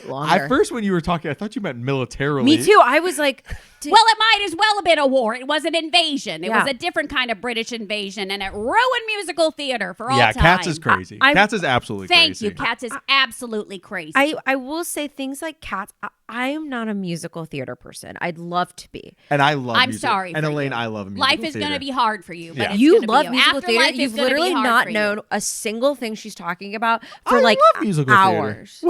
longer. At first, when you were talking, I thought you meant militarily. Me too. I was like, Well, it might as well have been a war. It was an invasion. It Yeah. was a different kind of British invasion, and it ruined musical theater for all Yeah, time. Cats is crazy. Cats is absolutely Thank crazy. you. Cats is absolutely crazy. I will say things like Cats. I am not a musical theater person. I'd love to be. And I love I'm music. sorry And for Elaine, you. I love musical Life is theater. going to be hard for you. But Yeah. it's You gonna love be, musical Afterlife theater. is You've gonna be literally hard not for you. known a single thing she's talking about for I like love musical theater. hours.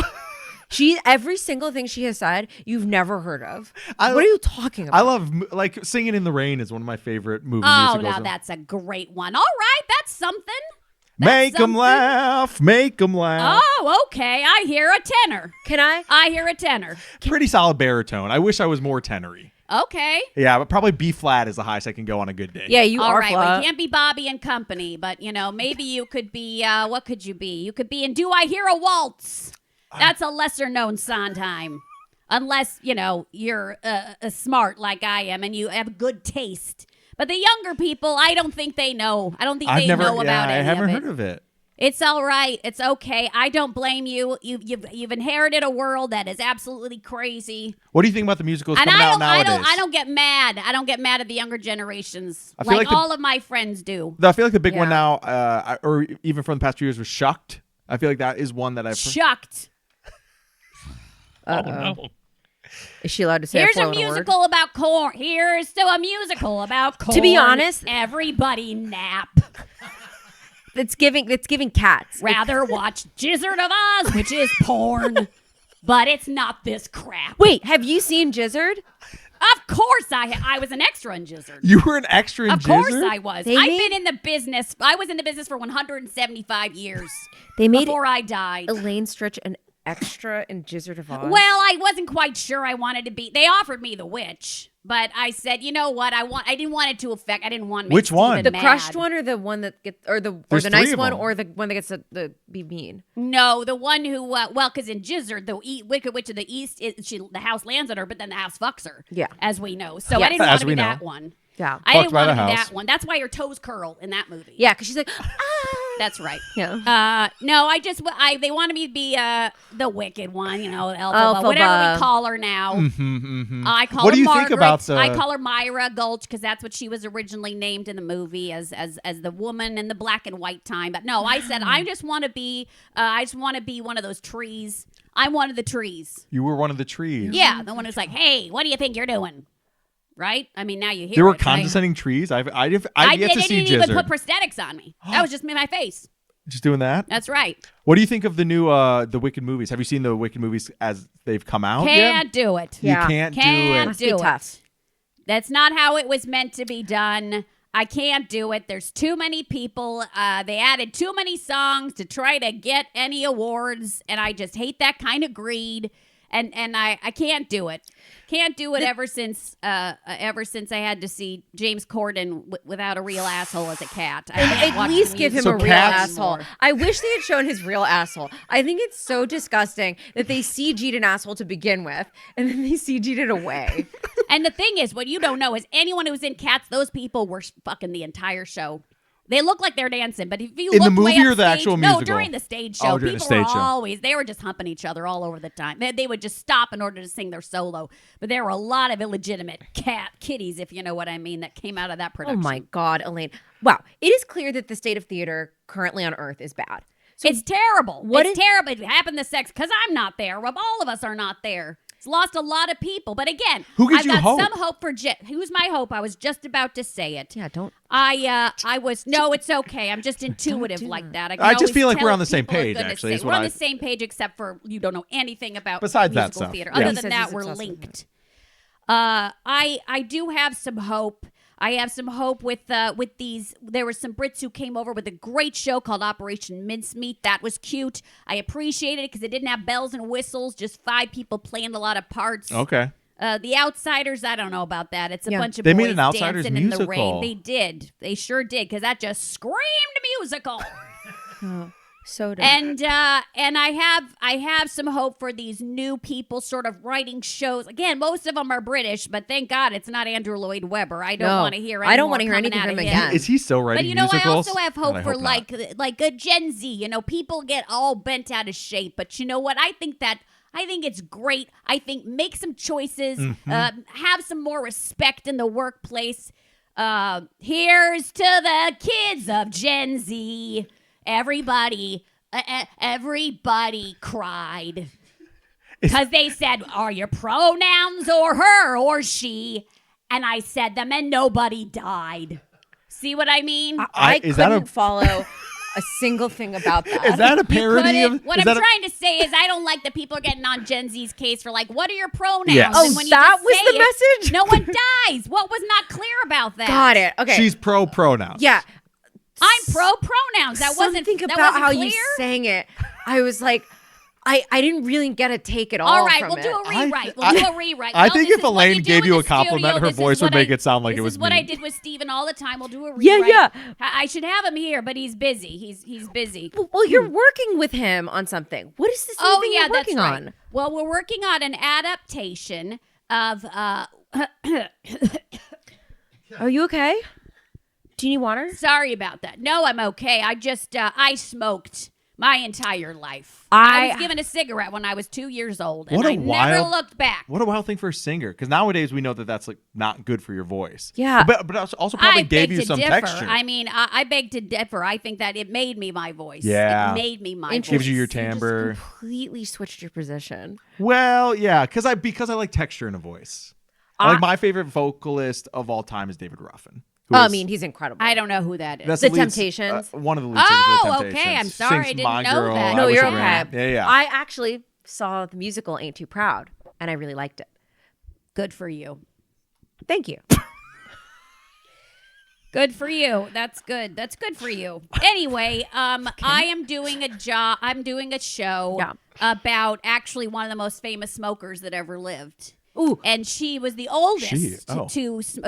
Every single thing she has said, you've never heard of. I- What are you talking about? I love like Singing in the Rain is one of my favorite movie Oh, musicals. now that's a great one. All right, that's something. Make them something. laugh. Make them laugh. Oh, okay. I hear a tenor. Can I? I hear a tenor. Pretty solid baritone. I wish I was more tenory. Okay. Yeah, but probably B flat is the highest I can go on a good day. Yeah, you All are right. Well, flat. you can't be Bobby and Company, but maybe you could be. What could you be? You could be in Do I Hear a Waltz? That's a lesser known Sondheim, unless you're smart like I am and you have good taste. But the younger people, I don't think they know. I don't think they know about I any haven't of it. heard of it. It's all right. It's okay. I don't blame you. You've inherited a world that is absolutely crazy. What do you think about the musicals And coming I out don't, I nowadays? don't get mad. I don't get mad at the younger generations I feel like the- all of my friends do. I feel like the big one Yeah. now, or even from the past few years, was Shucked. I feel like that is one that I've Shucked. Uh-oh. Is she allowed to say Here's a four-letter word? musical about corn. Here's still a musical about corn. To be honest- everybody nap. It's giving Cats. Rather watch Jizzard of Oz, which is porn, but it's not this crap. Wait, have you seen Jizzard? Of course I was an extra in Jizzard. You were an extra in Of course Jizzard? I was. They I've made- been in the business. I was in the business for 175 years They made before I died. Elaine Stritch an extra in Jizzard of Oz. Well, I wasn't quite sure I wanted to be. They offered me the witch, but I said, you know what? I didn't want it to affect. I didn't want to make Which one? Steven the mad. crushed one, or the one that gets, or the There's the three nice of one, them. or the one that gets the be mean. No, the one who, because in Jizzard, the Wicked Witch of the East, the house lands on her, but then the house fucks her. Yeah. As we know. So Yes. I didn't want As to we be know. that one. Yeah, I Fucked didn't by want to the be house. that one. That's why her toes curl in that movie. yeah, because she's like, ah. That's right. Yeah. No, they wanted me to be the wicked one, Elphaba, Elphaba. whatever we call her now. I call What her do you Margaret. think about the- I call her Myra Gulch because that's what she was originally named in the movie as the woman in the black and white time. But no, I said I just want to be one of those trees. I'm one of the trees. You were one of the trees. Yeah, the one who's like, hey, what do you think you're doing? Right? I mean, now you hear There were it, right? condescending trees. I've I yet to didn't see even Jizzard. put prosthetics on me. That was just me, my face. Just doing that. That's right. What do you think of the new the Wicked movies? Have you seen the Wicked movies as they've come out yet? Can't do it. Yeah. You can't do Can't it. Must be do tough. it. That's not how it was meant to be done. I can't do it. There's too many people. They added too many songs to try to get any awards, and I just hate that kind of greed. And I can't do it. Can't do it ever since I had to see James Corden without a real asshole as a cat. I can't At watch least the give him musical a real cats- asshole. anymore. I wish they had shown his real asshole. I think it's so disgusting that they CG'd an asshole to begin with, and then they CG'd it away. And the thing is, what you don't know is anyone who was in Cats, those people were fucking the entire show. They look like they're dancing, but if you In the look way movie or up the stage- actual No, musical? during the stage show. Oh, during the People were stage show. always, they were just humping each other all over the time. They would just stop in order to sing their solo. But there were a lot of illegitimate kitties, if you know what I mean, that came out of that Oh production. my God, Elaine. Wow. It is clear that the state of theater currently on Earth is bad. So It's terrible. what It's is- terrible. It happened to sex because I'm not there. Well, all of us are not there. It's lost a lot of people. But again, Who gives I've you got hope? some hope for Who's my hope? I was just about to say it. yeah, don't. I was no, it's okay. I'm just intuitive do like that. I just always feel like tell we're on the same people a page, goodness actually, is sake. what We're on I- the same page, except for you don't know anything about Besides that musical stuff, theater. yeah. Other He than says that, he's we're obsessed with linked. I do have some hope. I have some hope with these. There were some Brits who came over with a great show called Operation Mincemeat. That was cute. I appreciated it because it didn't have bells and whistles. Just 5 people playing a lot of parts. Okay. The Outsiders, I don't know about that. It's a Yeah. bunch of They boys made an Outsiders dancing in the musical. rain. They did. They sure did because that just screamed musical. So dumb. And I have some hope for these new people sort of writing shows. Again, most of them are British, but thank God it's not Andrew Lloyd Webber. I don't No, want to hear. I don't want wanna to hear anything from him again. Is he still writing But you know, musicals? I also have God, hope I for not. like a Gen Z. You know, people get all bent out of shape, but you know what? I think that I think it's great. I think make some choices, have some more respect in the workplace. Here's to the kids of Gen Z. Everybody cried. Because they said, are your pronouns or her or she? And I said them and nobody died. See what I mean? I couldn't follow a single thing about that. Is that a parody of? What I'm trying to say is I don't like that people are getting on Gen Z's case for like, what are your pronouns? Yes. Oh, And when you that just was say the message? No one dies. What was not clear about that? Got it. Okay. She's pro pronouns. Yeah. I'm pro pronouns. That wasn't Something that about wasn't how clear? you sang it. I was like, I didn't really get a take at all. All right, from we'll it. do a rewrite. I- We'll do a rewrite. I No, think this if is what Elaine do gave in you the a compliment, studio. her This is voice would what make it sound like this it was is what I me. did with Steven all the time. We'll do a Yeah, rewrite. yeah. I should have him here, but he's busy. He's busy. Well, you're working with him on something. What is this new Oh thing yeah, you're that's working right. on? Well, we're working on an adaptation of Are you okay? Do you need water? Sorry about that. No, I'm okay. I just I smoked my entire life. I- I was given a cigarette when I was 2 years old, and What a I never wild- looked back. What a wild thing for a singer, because nowadays we know that that's like not good for your voice. Yeah. but also probably I gave beg you to some differ. texture. I mean, I beg to differ. I think that it made me my voice. Yeah. It made me my Interesting. Gives you your You just timbre. completely switched your position. Well, yeah, because I like texture in a voice. Like my favorite vocalist of all time is David Ruffin. who Oh, I is- mean, he's incredible. I don't know who that is. that's The lead- Temptations. one of the lead singers of Oh, the okay, Temptations. I'm sorry, I Sings didn't My know Girl, that. I No, Wish you're I Ran. okay. Yeah. I actually saw the musical Ain't Too Proud, and I really liked it. Good for you. Thank you. Good for you. That's good. That's good for you. Anyway, I am doing a job. I'm doing a show Yeah. about actually one of the most famous smokers that ever lived. Ooh. And she was the oldest oh.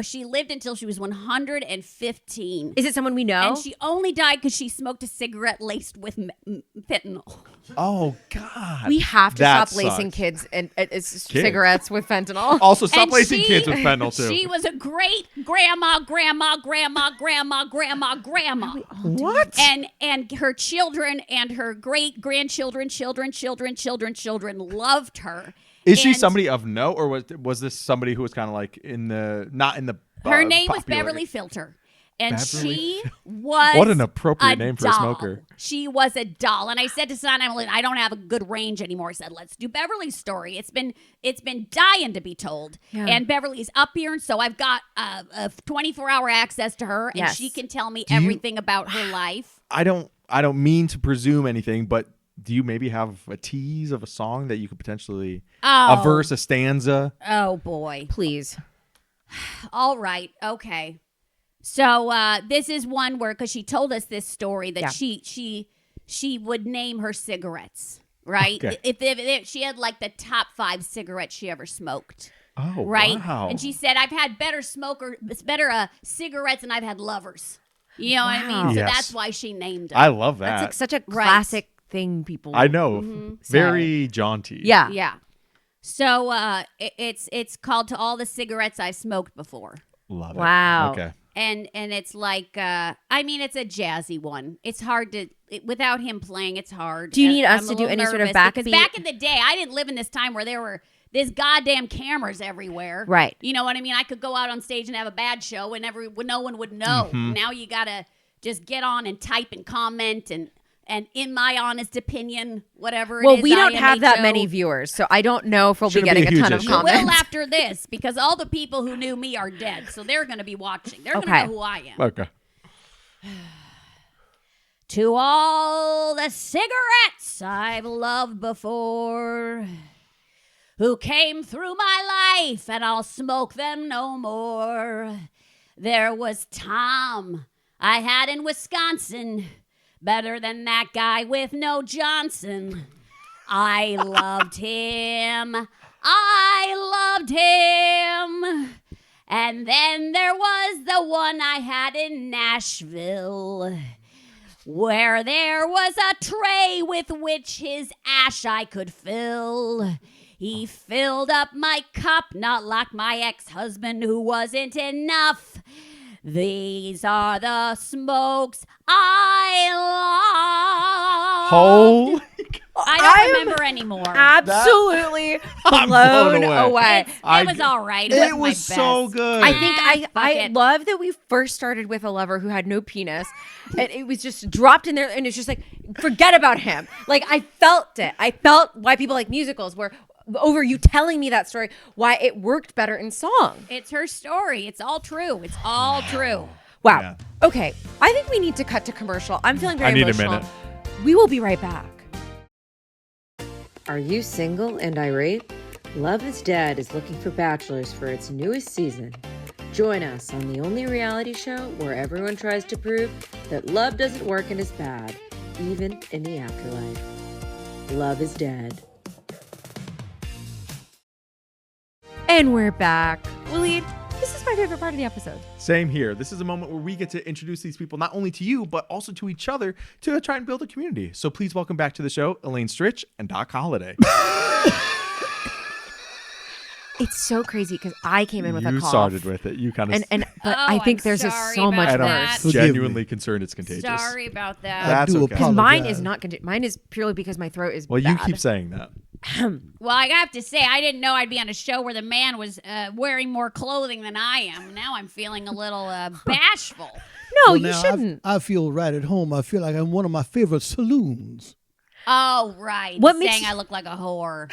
she lived until she was 115. Is it someone we know? And she only died because she smoked a cigarette laced with fentanyl. Oh God. we have to That stop lacing sucks. kids and cigarettes with fentanyl. Also, stop And lacing she- kids with fentanyl too. She was a great grandma. What? And her children and her great grandchildren, children loved her. Is she And somebody of note, or was this somebody who was kind of like not in the? Her name was popular- Beverly Filter. And Beverly she was What an appropriate a name for a doll. smoker. She was a doll. And I said to Son Emily, I don't have a good range anymore. I said, let's do Beverly's story. It's been dying to be told. Yeah. And Beverly's up here, and so I've got a 24-hour access to her, and Yes. she can tell me you- everything about her life. I don't mean to presume anything, but do you maybe have a tease of a song that you could potentially a verse, a stanza? Oh boy. Please. All right. Okay. So this is one where, because she told us this story that Yeah. she would name her cigarettes, right? Okay. If she had like the top 5 cigarettes she ever smoked, Oh, right? wow. And she said, I've had better cigarettes than I've had lovers. You know what I Wow. mean? So Yes. that's why she named them. I love that. That's like such a classic thing people I know. say. Very jaunty. Yeah. Yeah. So it's called To All the Cigarettes I've Smoked Before. Love it. Wow. Okay. And it's like I mean, it's a jazzy one. It's hard to without him playing. It's hard. Do you need I'm us a to do little any sort of nervous because backbeat? back in the day, I didn't live in this time where there's goddamn cameras everywhere. Right. You know what I mean? I could go out on stage and have a bad show, and no one would know. Mm-hmm. Now you gotta just get on and type and comment and in my honest opinion, whatever it is. Well, we don't have that IMHO. many viewers, so I don't know if we'll Shouldn't be be getting a a ton huge of issue. We will comments. after this because all the people who knew me are dead, so they're going to be watching. They're going Okay. to know who I am. Okay. To all the cigarettes I've loved before, who came through my life, and I'll smoke them no more. There was Tom I had in Wisconsin, better than that guy with no Johnson. I loved him. I loved him. And then there was the one I had in Nashville, where there was a tray with which his ash I could fill. He filled up my cup, not like my ex-husband who wasn't enough. These are the smokes I love. Holy I don't remember anymore. Absolutely I'm blown blown away. away. It was all right. It, It wasn't was my so best. good. I think Fuck I it. love that we first started with a lover who had no penis, and it was just dropped in there, and it's just like, forget about him. Like, I felt it. I felt why people like musicals, where over you telling me that story, why it worked better in song. It's her story. It's all true. It's all true. Wow. Yeah. Okay, I think we need to cut to commercial. I'm feeling very I need a emotional. minute. We will be right back. Are you single and irate? Love is Dead is looking for bachelors for its newest season. Join us on the only reality show where everyone tries to prove that love doesn't work and is bad, even in the afterlife. Love is Dead. And we're back. Waleed, this is my favorite part of the episode. Same here. This is a moment where we get to introduce these people not only to you, but also to each other to try and build a community. So please welcome back to the show, Elaine Stritch and Doc Holliday. It's so crazy because I came in with a You cough. started with it. You kind of but Oh, I think I'm there's just sorry so much about and I'm that. worse. Forgive genuinely me. concerned it's contagious. Sorry about that. That's do okay. apologize. Mine is not mine is purely because my throat is Well, you bad. keep saying that. Well, I have to say, I didn't know I'd be on a show where the man was wearing more clothing than I am. Now I'm feeling a little bashful. No, Well, you now, shouldn't. I feel right at home. I feel like I'm one of my favorite saloons. Oh, right. What Saying makes- I look like a whore.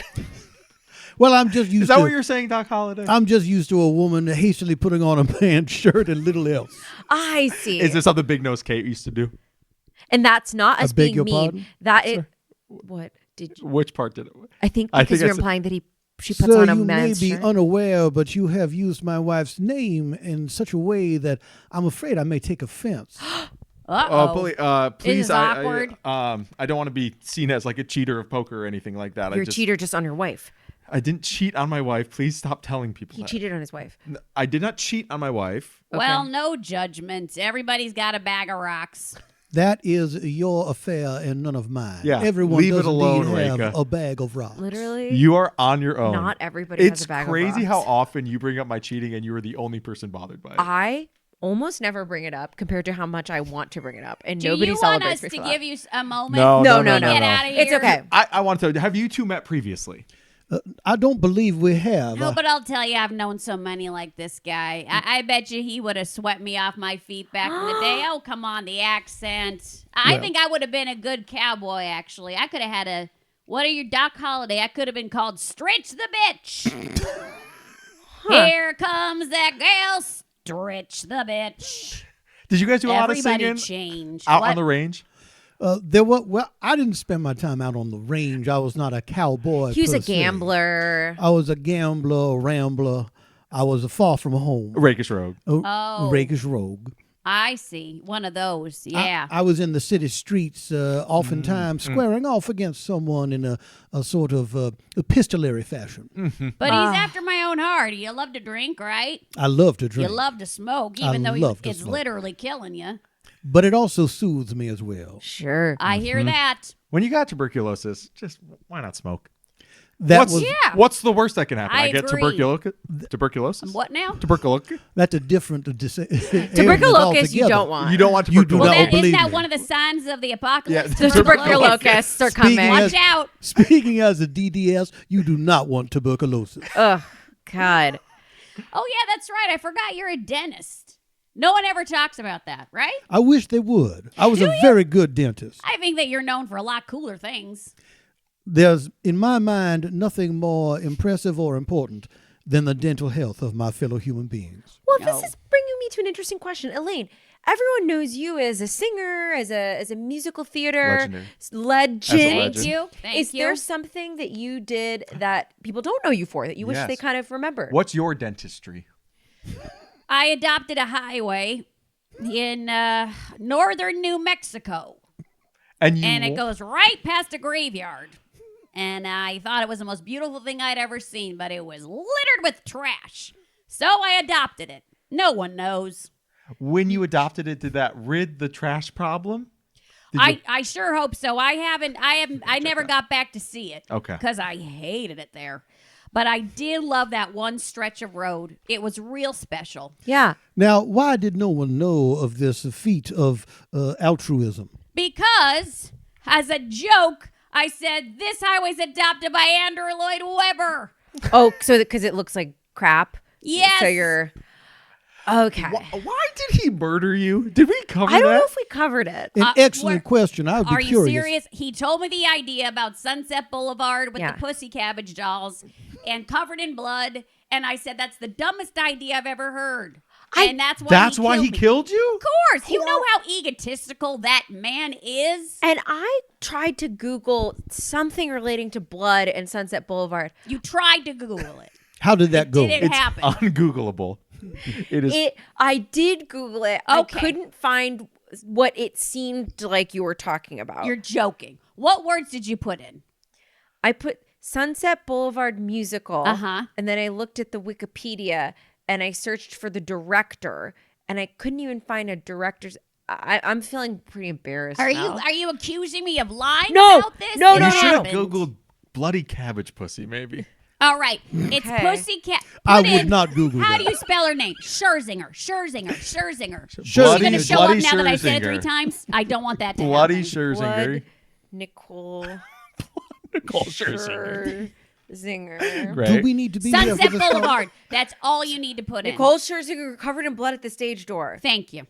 Well, I'm just used Is that to. what you're saying, Doc Holliday? I'm just used to a woman hastily putting on a man's shirt and little else. I see. Is there something Big Nose Kate used to do? And that's not I us beg being your mean. pardon? That is what did you, Which part did it? I think I because think you're I said- implying that she puts Sir, on a you may man's be shirt. unaware, but you have used my wife's name in such a way that I'm afraid I may take offense. Uh-oh. Please, is awkward. I don't want to be seen as like a cheater of poker or anything like that. You're a cheater just on your wife. I didn't cheat on my wife. Please stop telling people He that. cheated on his wife. I did not cheat on my wife. Well, no judgment. Everybody's got a bag of rocks. That is your affair and none of mine. Yeah, Everyone leave it does alone, indeed have Rekha. a bag of rocks. Literally. You are on your own. Not everybody has It's a bag of crazy how rocks. often you bring up my cheating and you are the only person bothered by it. I almost never bring it up compared to how much I want to bring it up, and Do nobody you want celebrates us me to for that. give you a moment? No, No, no, no, no, Get no. out of here. It's okay. I want to. Have you two met previously? I don't believe we have. No, but I'll tell you, I've known so many like this guy. I bet you he would have swept me off my feet back in the day. Oh, come on, the accent. I Well. think I would have been a good cowboy, actually. I could have had a, what are you, Doc Holliday? I could have been called Stritch the Bitch. Here comes that girl, Stritch the Bitch. Did you guys do a lot of Everybody singing changed. out What? on the range? I didn't spend my time out on the range. I was not a cowboy. He was per a se. gambler. I was a gambler, a rambler. I was a far from home. Rakish Rogue. Oh. Rakish rogue. I see. One of those. Yeah. I was in the city streets, oftentimes squaring off against someone in a sort of epistolary fashion. But he's after my own heart. You love to drink, right? I love to drink, You love to smoke, I even though love to it's smoke. literally killing you. but it also soothes me as well. Sure. I hear that. When you got tuberculosis, just why not smoke? That was Yeah. What's the worst that can happen? I I get agree. tuberculosis. What now? Tuberculosis. that's a different Tuberculosis you don't want. You don't want You do tuberculosis. Well, not isn't believe that me. one of the signs of the apocalypse? Yeah, The tuberculosis are coming. Speaking Watch out. Speaking as a DDS, you do not want tuberculosis. Ugh, God. Oh, yeah, that's right. I forgot you're a dentist. No one ever talks about that, right? I wish they would. I was a very good dentist. I think that you're known for a lot cooler things. There's, in my mind, nothing more impressive or important than the dental health of my fellow human beings. Well, No. this is bringing me to an interesting question, Elaine. Everyone knows you as a singer, as a musical theater Legendary. legend. Thank legend. you. Thank Is you. there something that you did that people don't know you for that you wish Yes. they kind of remember? What's your dentistry? I adopted a highway in northern New Mexico. And you And it goes right past a graveyard. And I thought it was the most beautiful thing I'd ever seen, but it was littered with trash. So I adopted it. No one knows. when you adopted it, did that rid the trash problem? Did you- I sure hope so. I never got back to see it. Okay. Because I hated it there. But I did love that one stretch of road. It was real special. Yeah. Now, why did no one know of this feat of altruism? Because, as a joke, I said, this highway's adopted by Andrew Lloyd Webber. Oh, so because it looks like crap. Yes. So you're okay. Why did he murder you? Did we cover I don't know that? if we covered it. An excellent question. I would be Are you curious. serious? He told me the idea about Sunset Boulevard with Yeah. the pussy cabbage dolls and covered in blood. And I said, that's the dumbest idea I've ever heard. And that's why he me. killed you? Of course. You know how egotistical that man is? And I tried to Google something relating to blood and Sunset Boulevard. You tried to Google it. How did that go? Did it happen? Ungoogleable. It is. I did Google it. Okay. I couldn't find what it seemed like you were talking about. You're joking. What words did you put in? I put Sunset Boulevard musical. Uh-huh. And then I looked at the Wikipedia and I searched for the director and I couldn't even find a director's. I'm feeling pretty embarrassed. Are now. you accusing me of lying No. about this? No, It no, You no. should have happened. Googled bloody cabbage pussy, maybe. All right. It's Okay. Pussycat. I Put would in, not Google How that. do you spell her name? Scherzinger. Bloody- Going to show up bloody now that I said it Scherzinger. 3 times? I don't want that to Bloody happen. Scherzinger. Blood Nicole Nicole Scherzinger. Zinger. Right. Do we need to be here Sunset for this song? Boulevard. That's all you need to put in. Nicole Scherzinger covered in blood at the stage door. Thank you.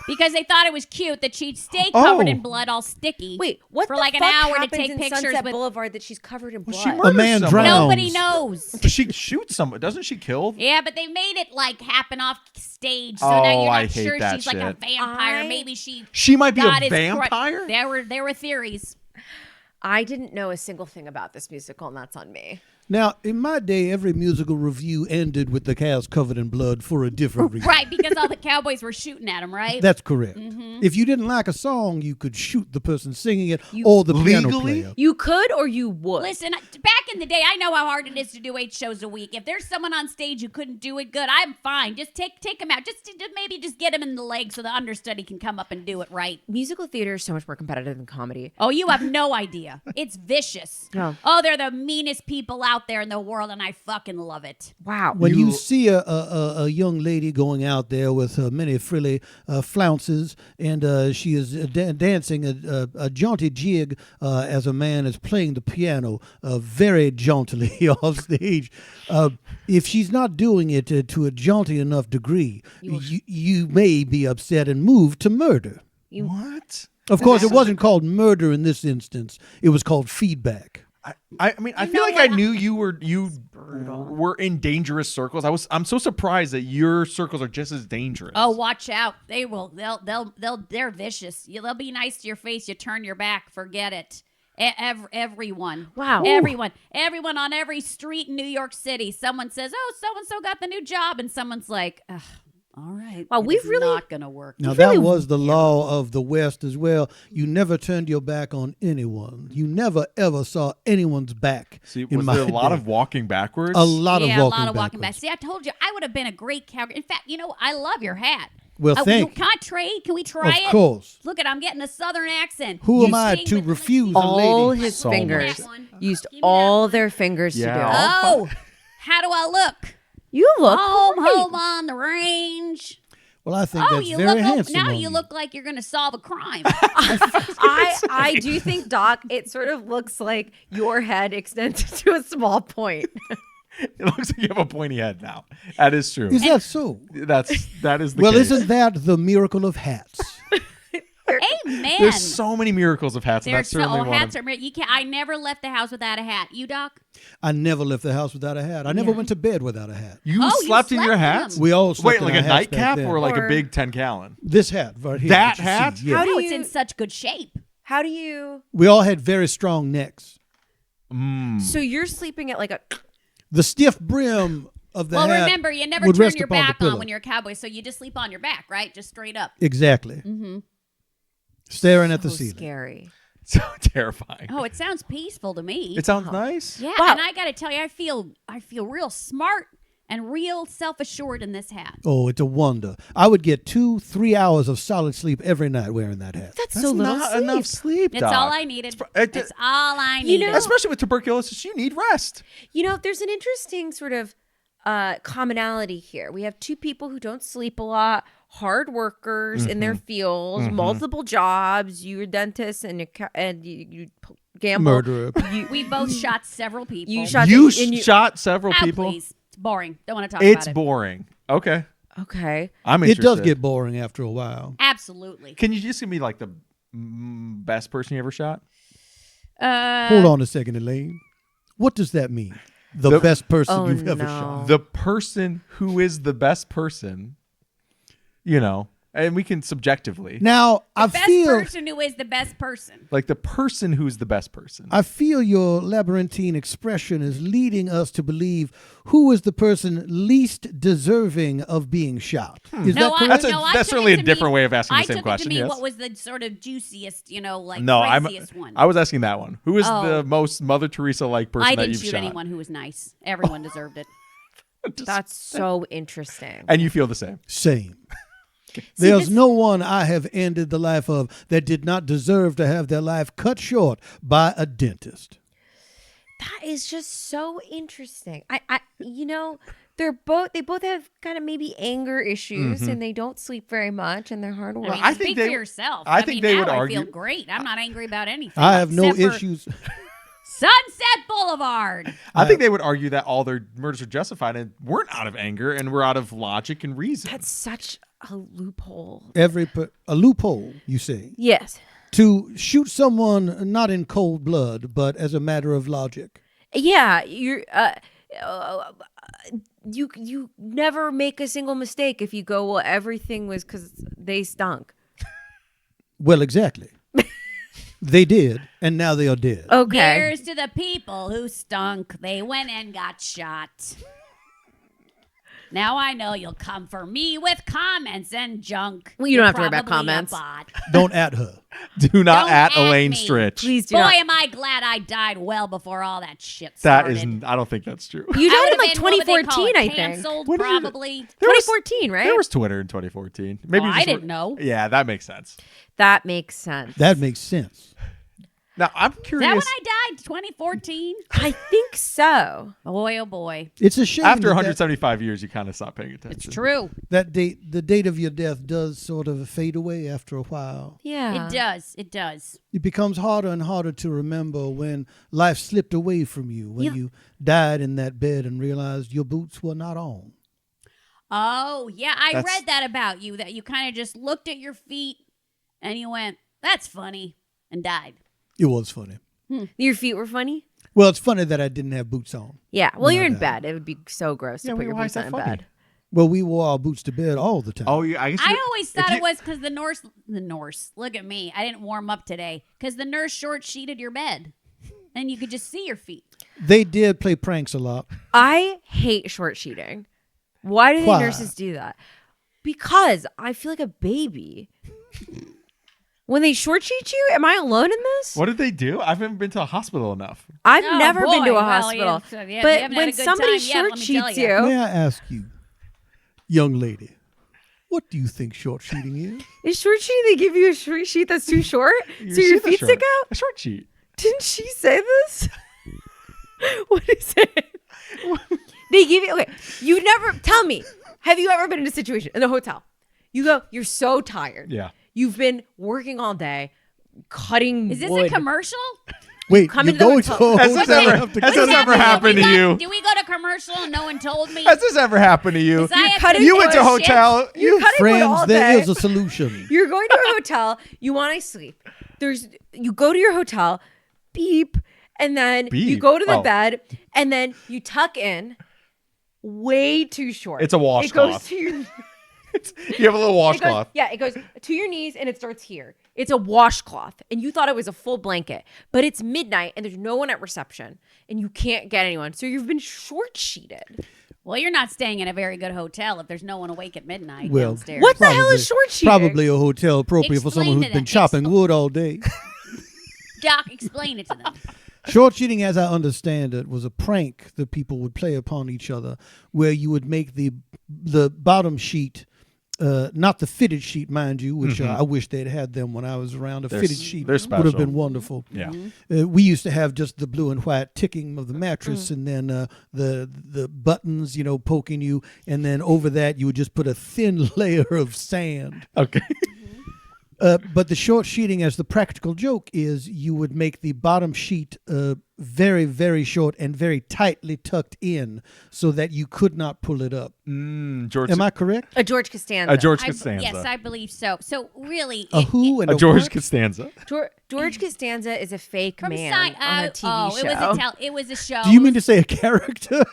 Because they thought it was cute that she'd stay covered Oh. in blood, all sticky. Wait, what for the like an fuck hour to happens take in pictures Sunset with. Boulevard that she's covered in blood? She A murders man someone. drowned. Nobody knows. But she shoots someone. Doesn't she kill? Yeah, but they made it like happen off stage, so Oh, now you're I not hate sure that she's like a shit. vampire. Maybe she She might be got a his vampire? There were theories. I didn't know a single thing about this musical, and that's on me. Now, in my day, every musical review ended with the cast covered in blood for a different reason. Right, because all the cowboys were shooting at him, right? That's correct. If you didn't like a song, you could shoot the person singing it or the piano legally? player. You could or you would. Listen, back in the day, I know how hard it is to do 8 shows a week. If there's someone on stage who couldn't do it good, I'm fine. Just take him out. Just maybe just get him in the leg so the understudy can come up and do it right. Musical theater is so much more competitive than comedy. Oh, you have no idea. It's vicious. No. Oh, they're the meanest people out there in the world, and I fucking love it. Wow. When you see a young lady going out there with many frilly flounces, and she is dancing a jaunty jig as a man is playing the piano very jauntily off stage, if she's not doing it to a jaunty enough degree, you may be upset and moved to murder. What? Of course, it wasn't called murder in this instance. It was called feedback. I mean, I feel like I knew you were in dangerous circles. I'm so surprised that your circles are just as dangerous. Oh, watch out. They will. They're vicious. They'll be nice to your face. You turn your back. Forget it. Everyone. Wow. Everyone on every street in New York City. Someone says, oh, so-and-so got the new job. And someone's like, ugh, all right. Wow, we've it's really- not going to work. Now, that was the law of the West as well. You never turned your back on anyone. You never, ever saw anyone's back. See, in was my there a lot day. of walking backwards? A lot yeah, of a walking lot of walking back. backwards. See, I told you, I would have been a great cowgirl. In fact, I love your hat. Well, thank Can I trade? Can we try it? Of course. Look at, I'm getting a southern accent. Who You am I sing to with refuse a all lady? his So fingers much. used Give me that all one. their fingers to do Yeah. it. Oh, how do I look? You look Home great. on the range. Well, I think Oh, that's you very look. handsome. Now on you look like you're going to solve a crime. I do think, Doc, it sort of looks like your head extends to a small point. It looks like you have a pointy head now. That is true. Is that so? That is the Well, case. isn't that the miracle of hats? Amen. There's so many miracles of hats, and There's that's certainly one hats of are. You can't. I never left the house without a hat. You, Doc? I never left the house without a hat. I never went to bed without a hat. You Oh, you slept in your slept in hats? them. We all slept Wait, like in a our hats back nightcap then. or like a Or- big 10-gallon? This hat right here. That that you see, hat? yeah. How do Oh, you- it's in such good shape. How do you? We all had very strong necks. So you're sleeping at like a. The stiff brim of the Well, hat remember, you never would turn rest your upon the back pillow. on when you're a cowboy, so you just sleep on your back, right? Just straight up. Exactly. Mm-hmm. Staring at the So ceiling. scary. So terrifying. Oh, it sounds peaceful to me. It sounds nice. Yeah, Wow. and I got to tell you, I feel real smart and real self-assured in this hat. Oh, it's a wonder. I would get 2-3 hours of solid sleep every night wearing that hat. That's That's so little not sleep. enough sleep, It's Doc. all I needed. It's It's all I needed. Especially with tuberculosis, you need rest. There's an interesting sort of commonality here. We have two people who don't sleep a lot, hard workers in their fields, multiple jobs. You're a dentist and you gamble. Murderer. We both shot several people. You shot You the- and you- shot several Oh, people. please. It's boring. Don't want to talk It's about it. boring. Okay, Okay. I'm It interested. does get boring after a while. Absolutely. Can you just give me like the best person you ever shot? Hold on a second, Elaine. What does that mean? The best person you've ever shot. The person who is the best person, and we can subjectively. Now, I Best feel person who is the best person. Like the person who's the best person. I feel your labyrinthine expression is leading us to believe who is the person least deserving of being shot. Is that correct? That's certainly a different way of asking the same I question, took it to me yes. what was the sort of juiciest, No, craziest one. I was asking that one. Who is Oh. the most Mother Teresa-like person I that didn't you've shoot shot? anyone who was nice. Everyone deserved it. That's so interesting. And you feel the same. Same. See, There's this- no one I have ended the life of that did not deserve to have their life cut short by a dentist. That is just so interesting. They both have kind of maybe anger issues and they don't sleep very much and they're hard I work. mean, I think speak they- for yourself. I think they now would argue- I feel great. I'm not angry about anything. I have no except for issues. Sunset Boulevard. I think they would argue that all their murders are justified and weren't out of anger and were out of logic and reason. That's such a loophole. A loophole, you say, Yes. to shoot someone not in cold blood, but as a matter of logic. Yeah, you never make a single mistake if you go, well, everything was because they stunk. Well, exactly. They did, and now they are dead. Okay. Here's to the people who stunk. They went and got shot. Now I know you'll come for me with comments and junk. Well, you don't have to worry about Probably a comments. bot. Don't at her. Do not Don't at at Elaine me. Stritch. Please do Boy, not. am I glad I died well before all that shit That started. is, I don't think that's true. You I died in would've like been, what would they call 2014, it, I think. canceled, When did you- probably. 2014, right? There was Twitter in 2014. Maybe Oh, you I just didn't know. Yeah, that makes sense. That makes sense. That makes sense. Now I'm Is curious. that when I died? 2014? I think so. Boy, oh boy. It's a shame After that 175 years, you kind of stop paying attention. It's true. that date, the date of your death, does sort of fade away after a while. Yeah. It does. It does. It becomes harder and harder to remember when life slipped away from you, when Yeah. you died in that bed and realized your boots were not on. Oh, yeah. I That's- read that about you, that you kind of just looked at your feet and you went, that's funny, and died. It was funny. Your feet were funny? Well, it's funny that I didn't have boots on. Yeah. Well, When you're I in died. bed. It would be so gross to put your why boots is on that in funny? bed. Well, we wore our boots to bed all the time. Oh, yeah. I guess I you- always if thought you- it was because the Norse, look at me. I didn't warm up today. Because the nurse short sheeted your bed. And you could just see your feet. They did play pranks a lot. I hate short sheeting. Why do the Why? nurses do that? Because I feel like a baby. When they short sheet you, am I alone in this? What did they do? I haven't been to a hospital enough. I've Oh, never been to a boy. Well, hospital. you but haven't had when a good somebody time yet, short let me tell sheets you. you, May I ask you, young lady, what do you think short sheeting is? is short sheeting they give you a short sheet that's too short? so your sheets are feet short. stick out? A short sheet. Didn't she say this? What is it? They give you, okay, you never, tell me, have you ever been in a situation in a hotel? You go, you're so tired. Yeah. You've been working all day, cutting Is this wood. a commercial? Wait, come you're into the going to hotel. a Has this hotel ever- after has dinner? this ever happened to you? Do we go to commercial and no one told me? Has this ever happened to you? 'Cause I have cutting to You do went to a hotel. shift. You're cutting wood all Friends, there day. is a solution. You're going to a hotel. You want to sleep. You go to your hotel, beep, and then you Beep? go to the Oh. bed, and then you tuck in. Way too short. It's a It goes washcloth. to your. You have a little It goes, washcloth. yeah, it goes to your knees and it starts here. It's a washcloth, and you thought it was a full blanket, but it's midnight and there's no one at reception, and you can't get anyone, so you've been short sheeted. Well, you're not staying in a very good hotel if there's no one awake at midnight Well, downstairs. What the hell is short sheeting? Probably a hotel appropriate for someone Explain who's to been them. chopping wood all day. Doc, explain it to them. Short sheeting, as I understand it, was a prank that people would play upon each other, where you would make the bottom sheet, not the fitted sheet, mind you, which I wish they'd had them when I was around. A fitted sheet they're would have been special. wonderful. Yeah. We used to have just the blue and white ticking of the mattress, and then the buttons, poking you, and then over that you would just put a thin layer of sand. Okay. But the short sheeting as the practical joke is you would make the bottom sheet very, very short and very tightly tucked in so that you could not pull it up. George. Am I correct? A George Costanza. A George Costanza. Yes, I believe so. So really, A who and a a George what? Costanza. George Costanza is a fake from man on a TV show. It was a show. Do you mean to say a character?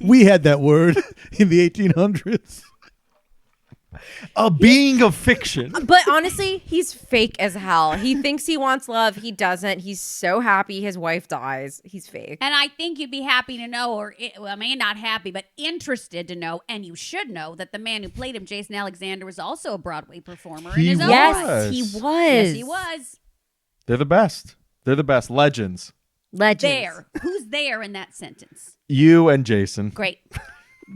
We had that word in the 1800s. A being of fiction. But honestly, he's fake as hell. He thinks he wants love. He doesn't. He's so happy his wife dies. He's fake. And I think you'd be happy to know, not happy, but interested to know, and you should know, that the man who played him, Jason Alexander, was also a Broadway performer in his own Yes, right. he was. Yes, he was. They're the best. They're the best. Legends. Legends. There. Who's there in that sentence? You and Jason. Great.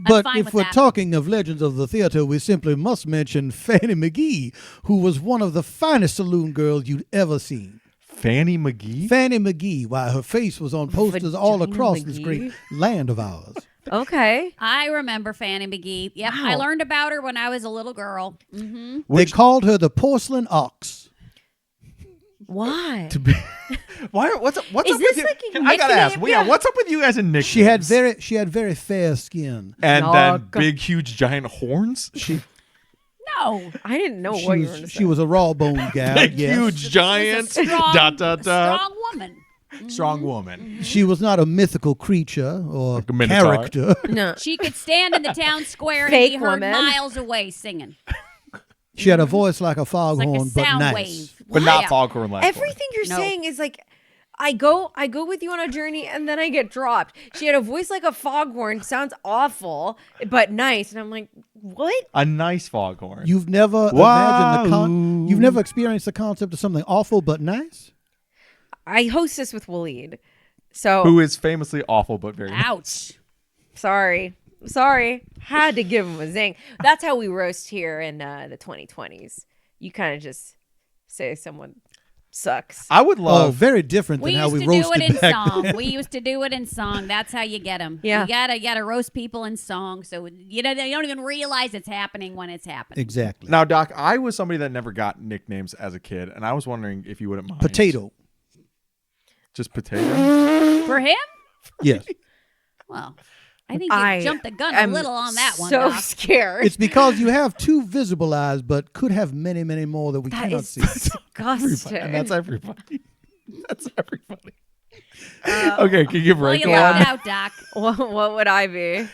But fine if with we're that. talking of legends of the theater, we simply must mention Fanny McGee, who was one of the finest saloon girls you'd ever seen. Fanny McGee? Fanny McGee, why her face was on posters all Vagina across this McGee? great land of ours. Okay. I remember Fanny McGee. Yep, I Wow. learned about her when I was a little girl. Mm-hmm. They called her the porcelain ox. Why? Why? What's up Is with this you? like a I gotta ask. nickname? Yeah, what's up with you guys in nicknames? She had very fair skin. and No, then go- big, huge, giant horns. No. I didn't know She what you were going to was, say. she was a raw boned gal. Big, Yes. huge, giant. Strong, strong woman. Strong woman. She was not a mythical creature or a minotaur. character. No. She could stand in the town square and Fake be heard woman. miles away singing. She had a voice like a Like foghorn, a but sound nice. wave. But not Yeah. foghorn leghorn. Everything you're No. saying is like, I go with you on a journey and then I get dropped. She had a voice like a foghorn, sounds awful, but nice. And I'm like, what? A nice foghorn. You've never imagined you've never experienced the concept of something awful but nice? I host this with Waleed. So Who is famously awful but very nice. Ouch. sorry. Had to give him a zing. That's how we roast here in the 2020s. You kind of just say someone sucks. I would Oh, love. very different We than how used we to do roasted it in back song. then. We used to do it in song. That's how you get them. Yeah. You gotta roast people in song, so they don't even realize it's happening when it's happening. Exactly. Now, Doc, I was somebody that never got nicknames as a kid, and I was wondering if you wouldn't mind. Potato. Just potato? For him, Yes. well, I think you jumped the gun a am little on that one. So Doc. scared. It's because you have two visible eyes, but could have many, many more that we That cannot is see. disgusting. And that's everybody. That's everybody. Okay, can you give Well, Rekha you one? lucked out, Doc. What would I be?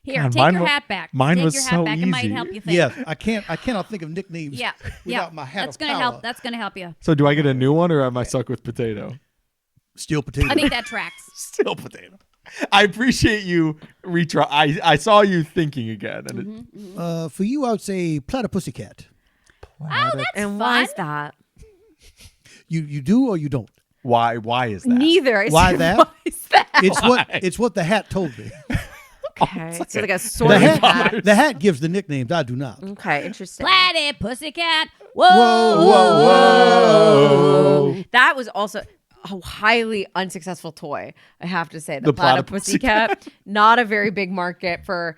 Here, God, take mine your wa- hat back. mine take was your hat so back. It might easy. help you think. Yes, I cannot think of nicknames Yeah. without yeah. my hat That's of gonna power. help. That's gonna help you. So do I get a new one, or am I stuck with potato? Still potato. I think that tracks. Still potato. I appreciate you retry. I saw you thinking again. And For you, I would say platypussycat. Oh, that's And fun. why is that? You do or you don't? Why is that? Neither. I Why said, that? Why is that? It's what the hat told me. Okay. It's like a The sorting hat. hat, the hat gives the nicknames. I do not. Okay, interesting. Platy pussycat. Whoa, Whoa. That was also a highly unsuccessful toy, I have to say. The Platypussycat. Not a very big market for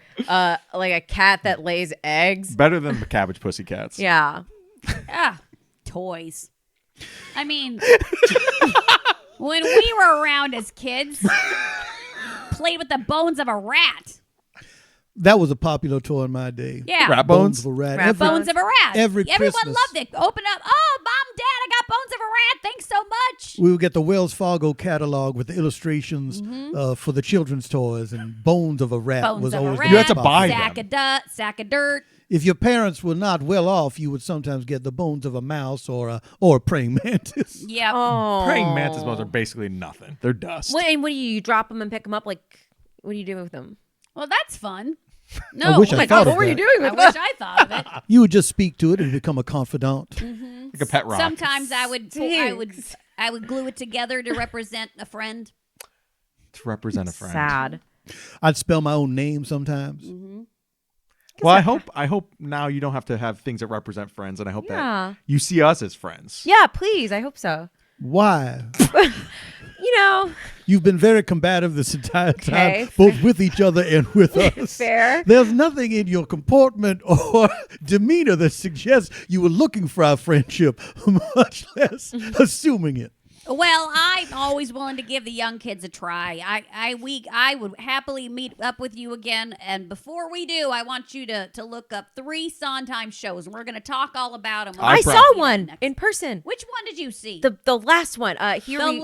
like a cat that lays eggs. Better than the Cabbage Pussycats. Yeah. Ah, toys. I mean, when we were around as kids, played with the bones of a rat. That was a popular toy in my day. Yeah. Rat bones. of a rat. Rat Every- Bones of a rat. Every Everyone Christmas. loved it. Open up. Oh, Mom, Dad, I got bones of a rat. Thanks so much. We would get the Wells Fargo catalog with the illustrations for the children's toys, and Bones of a Rat Bones was of a always rat. You had to buy sack them. of sack of dirt. If your parents were not well off, you would sometimes get the bones of a mouse or a praying mantis. Yep. Oh. Praying mantis bones are basically nothing. They're dust. And what do you drop them and pick them up? Like, what do you do with them? Well, that's fun. No. wish Oh I my thought God, of what were you that. doing I with wish them? I thought of it. You would just speak to it and become a confidant. Like a pet rock. Sometimes I would Stinks. glue it together to represent a friend. To represent a friend. Sad. I'd spell my own name sometimes. Well, I hope now you don't have to have things that represent friends, and I hope Yeah. that you see us as friends. Yeah, please. I hope so. Why? You know, You've been very combative this entire time, Okay, both with each other and with us. Fair. There's nothing in your comportment or demeanor that suggests you were looking for our friendship, much less assuming it. Well, I'm always willing to give the young kids a try. I would happily meet up with you again. And before we do, I want you to look up 3 Sondheim shows, and we're going to talk all about them. I saw one in person. Which one did you see? The last one. Last one.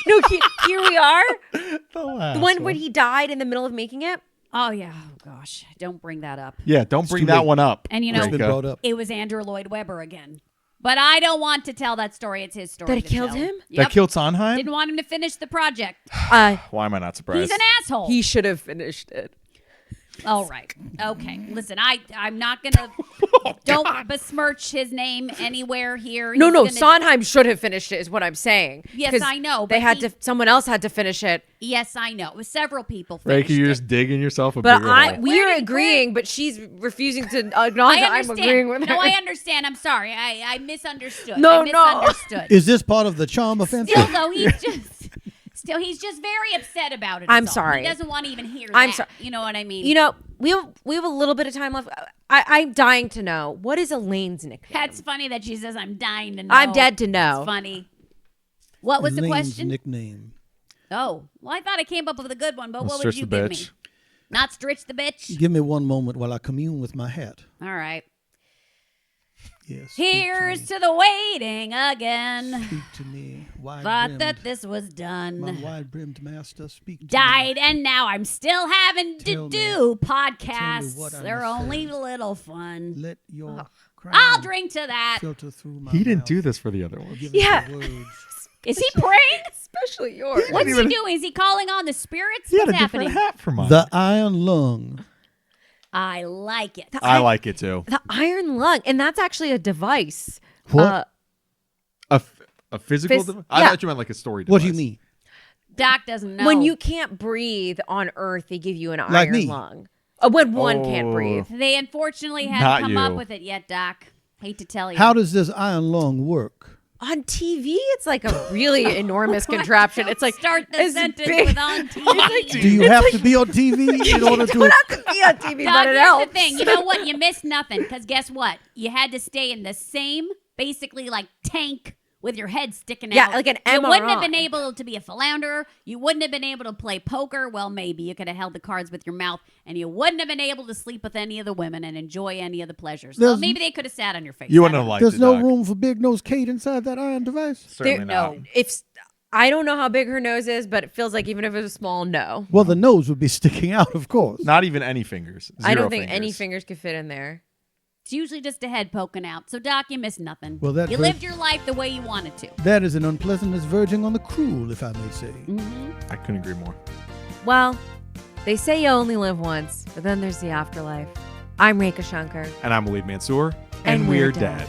No, here we are. The one when he died in the middle of making it. Oh, yeah. Oh, gosh. Don't bring that up. Yeah, don't bring too that late. one up. And, It's been brought up. it was Andrew Lloyd Webber again. But I don't want to tell that story. It's his story. That it to killed tell. him? Yep. That killed Sondheim? Didn't want him to finish the project. Why am I not surprised? He's an asshole. He should have finished it. All right. Okay. Listen, I'm not gonna don't besmirch his name anywhere here. No, He's no. gonna- Sondheim should have finished it. Is what I'm saying. Yes, 'Cause I know, They but had he- to. Someone else had to finish it. Yes, I know. Several people Rekha, finished you're it. just digging yourself a But bigger hole. we are Where- agreeing, but she's refusing to acknowledge that I'm agreeing with her. No, I understand. I'm sorry. I misunderstood. No, I no. misunderstood. Is this part of the charm offensive? Still, though, he's just very upset about it. is I'm all. sorry. He doesn't want to even hear I'm that. sorry. You know what I mean? You know, we have a little bit of time left. I'm dying to know, what is Elaine's nickname? That's funny that she says, I'm dying to know. I'm dead to know. It's funny. What was the Elaine's question? nickname. Oh, well, I thought I came up with a good one, but what Stritch would you the give bitch. me? Not Stritch the bitch? Give me one moment while I commune with my hat. All right. Yes. Here's to the waiting again. Speak to me. Thought that this was My done. wide-brimmed master, speak to me. Died, and now I'm still having Tell to me. do Tell me podcasts. what I They're must only say. little fun. Let your crown I'll drink to that. filter through my He didn't mouth. do this for the other one. Give us Yeah. the words. Is he praying? Especially yours. What's he doing? Is he calling on the spirits? He had a What's different happening? hat for mine. The iron lung. I like it. I like it too. The iron lung, and that's actually a device. What? A physical device? I yeah. thought you meant like a story device. What do you mean? Doc doesn't know. When you can't breathe on Earth, they give you an Like iron me. lung. When one can't Oh. breathe. They unfortunately Not hadn't come up you. with it yet, Doc. Hate to tell you. How does this iron lung work? On TV, it's like a really enormous contraption. It's like Start the it's sentence big. with on TV. Do you have to be on TV in order to? Well, not to be on TV, Doc, but it here's helps. the thing. You know what? You missed nothing because guess what? You had to stay in the same, basically like tank with your head sticking Yeah, out. like an You wouldn't have MRI. been able to be a philanderer. You wouldn't have been able to play poker. Well, maybe you could have held the cards with your mouth, and you wouldn't have been able to sleep with any of the women and enjoy any of the pleasures. Well, There's- maybe they could have sat on your face. You I wouldn't don't have know. liked There's it, no Doc. room for Big Nose Kate inside that iron device. Certainly not. No, if I don't know how big her nose is, but it feels like even if it was small, no. Well, the nose would be sticking out, of course. Not even any fingers. I Zero don't think any fingers. fingers could fit in there. It's usually just a head poking out. So, Doc, you missed nothing. Well, that you ver- lived your life the way you wanted to. That is an unpleasantness verging on the cruel, if I may say. I couldn't agree more. Well, they say you only live once, but then there's the afterlife. I'm Rekha Shankar. And I'm Waleed Mansour. And we're dead.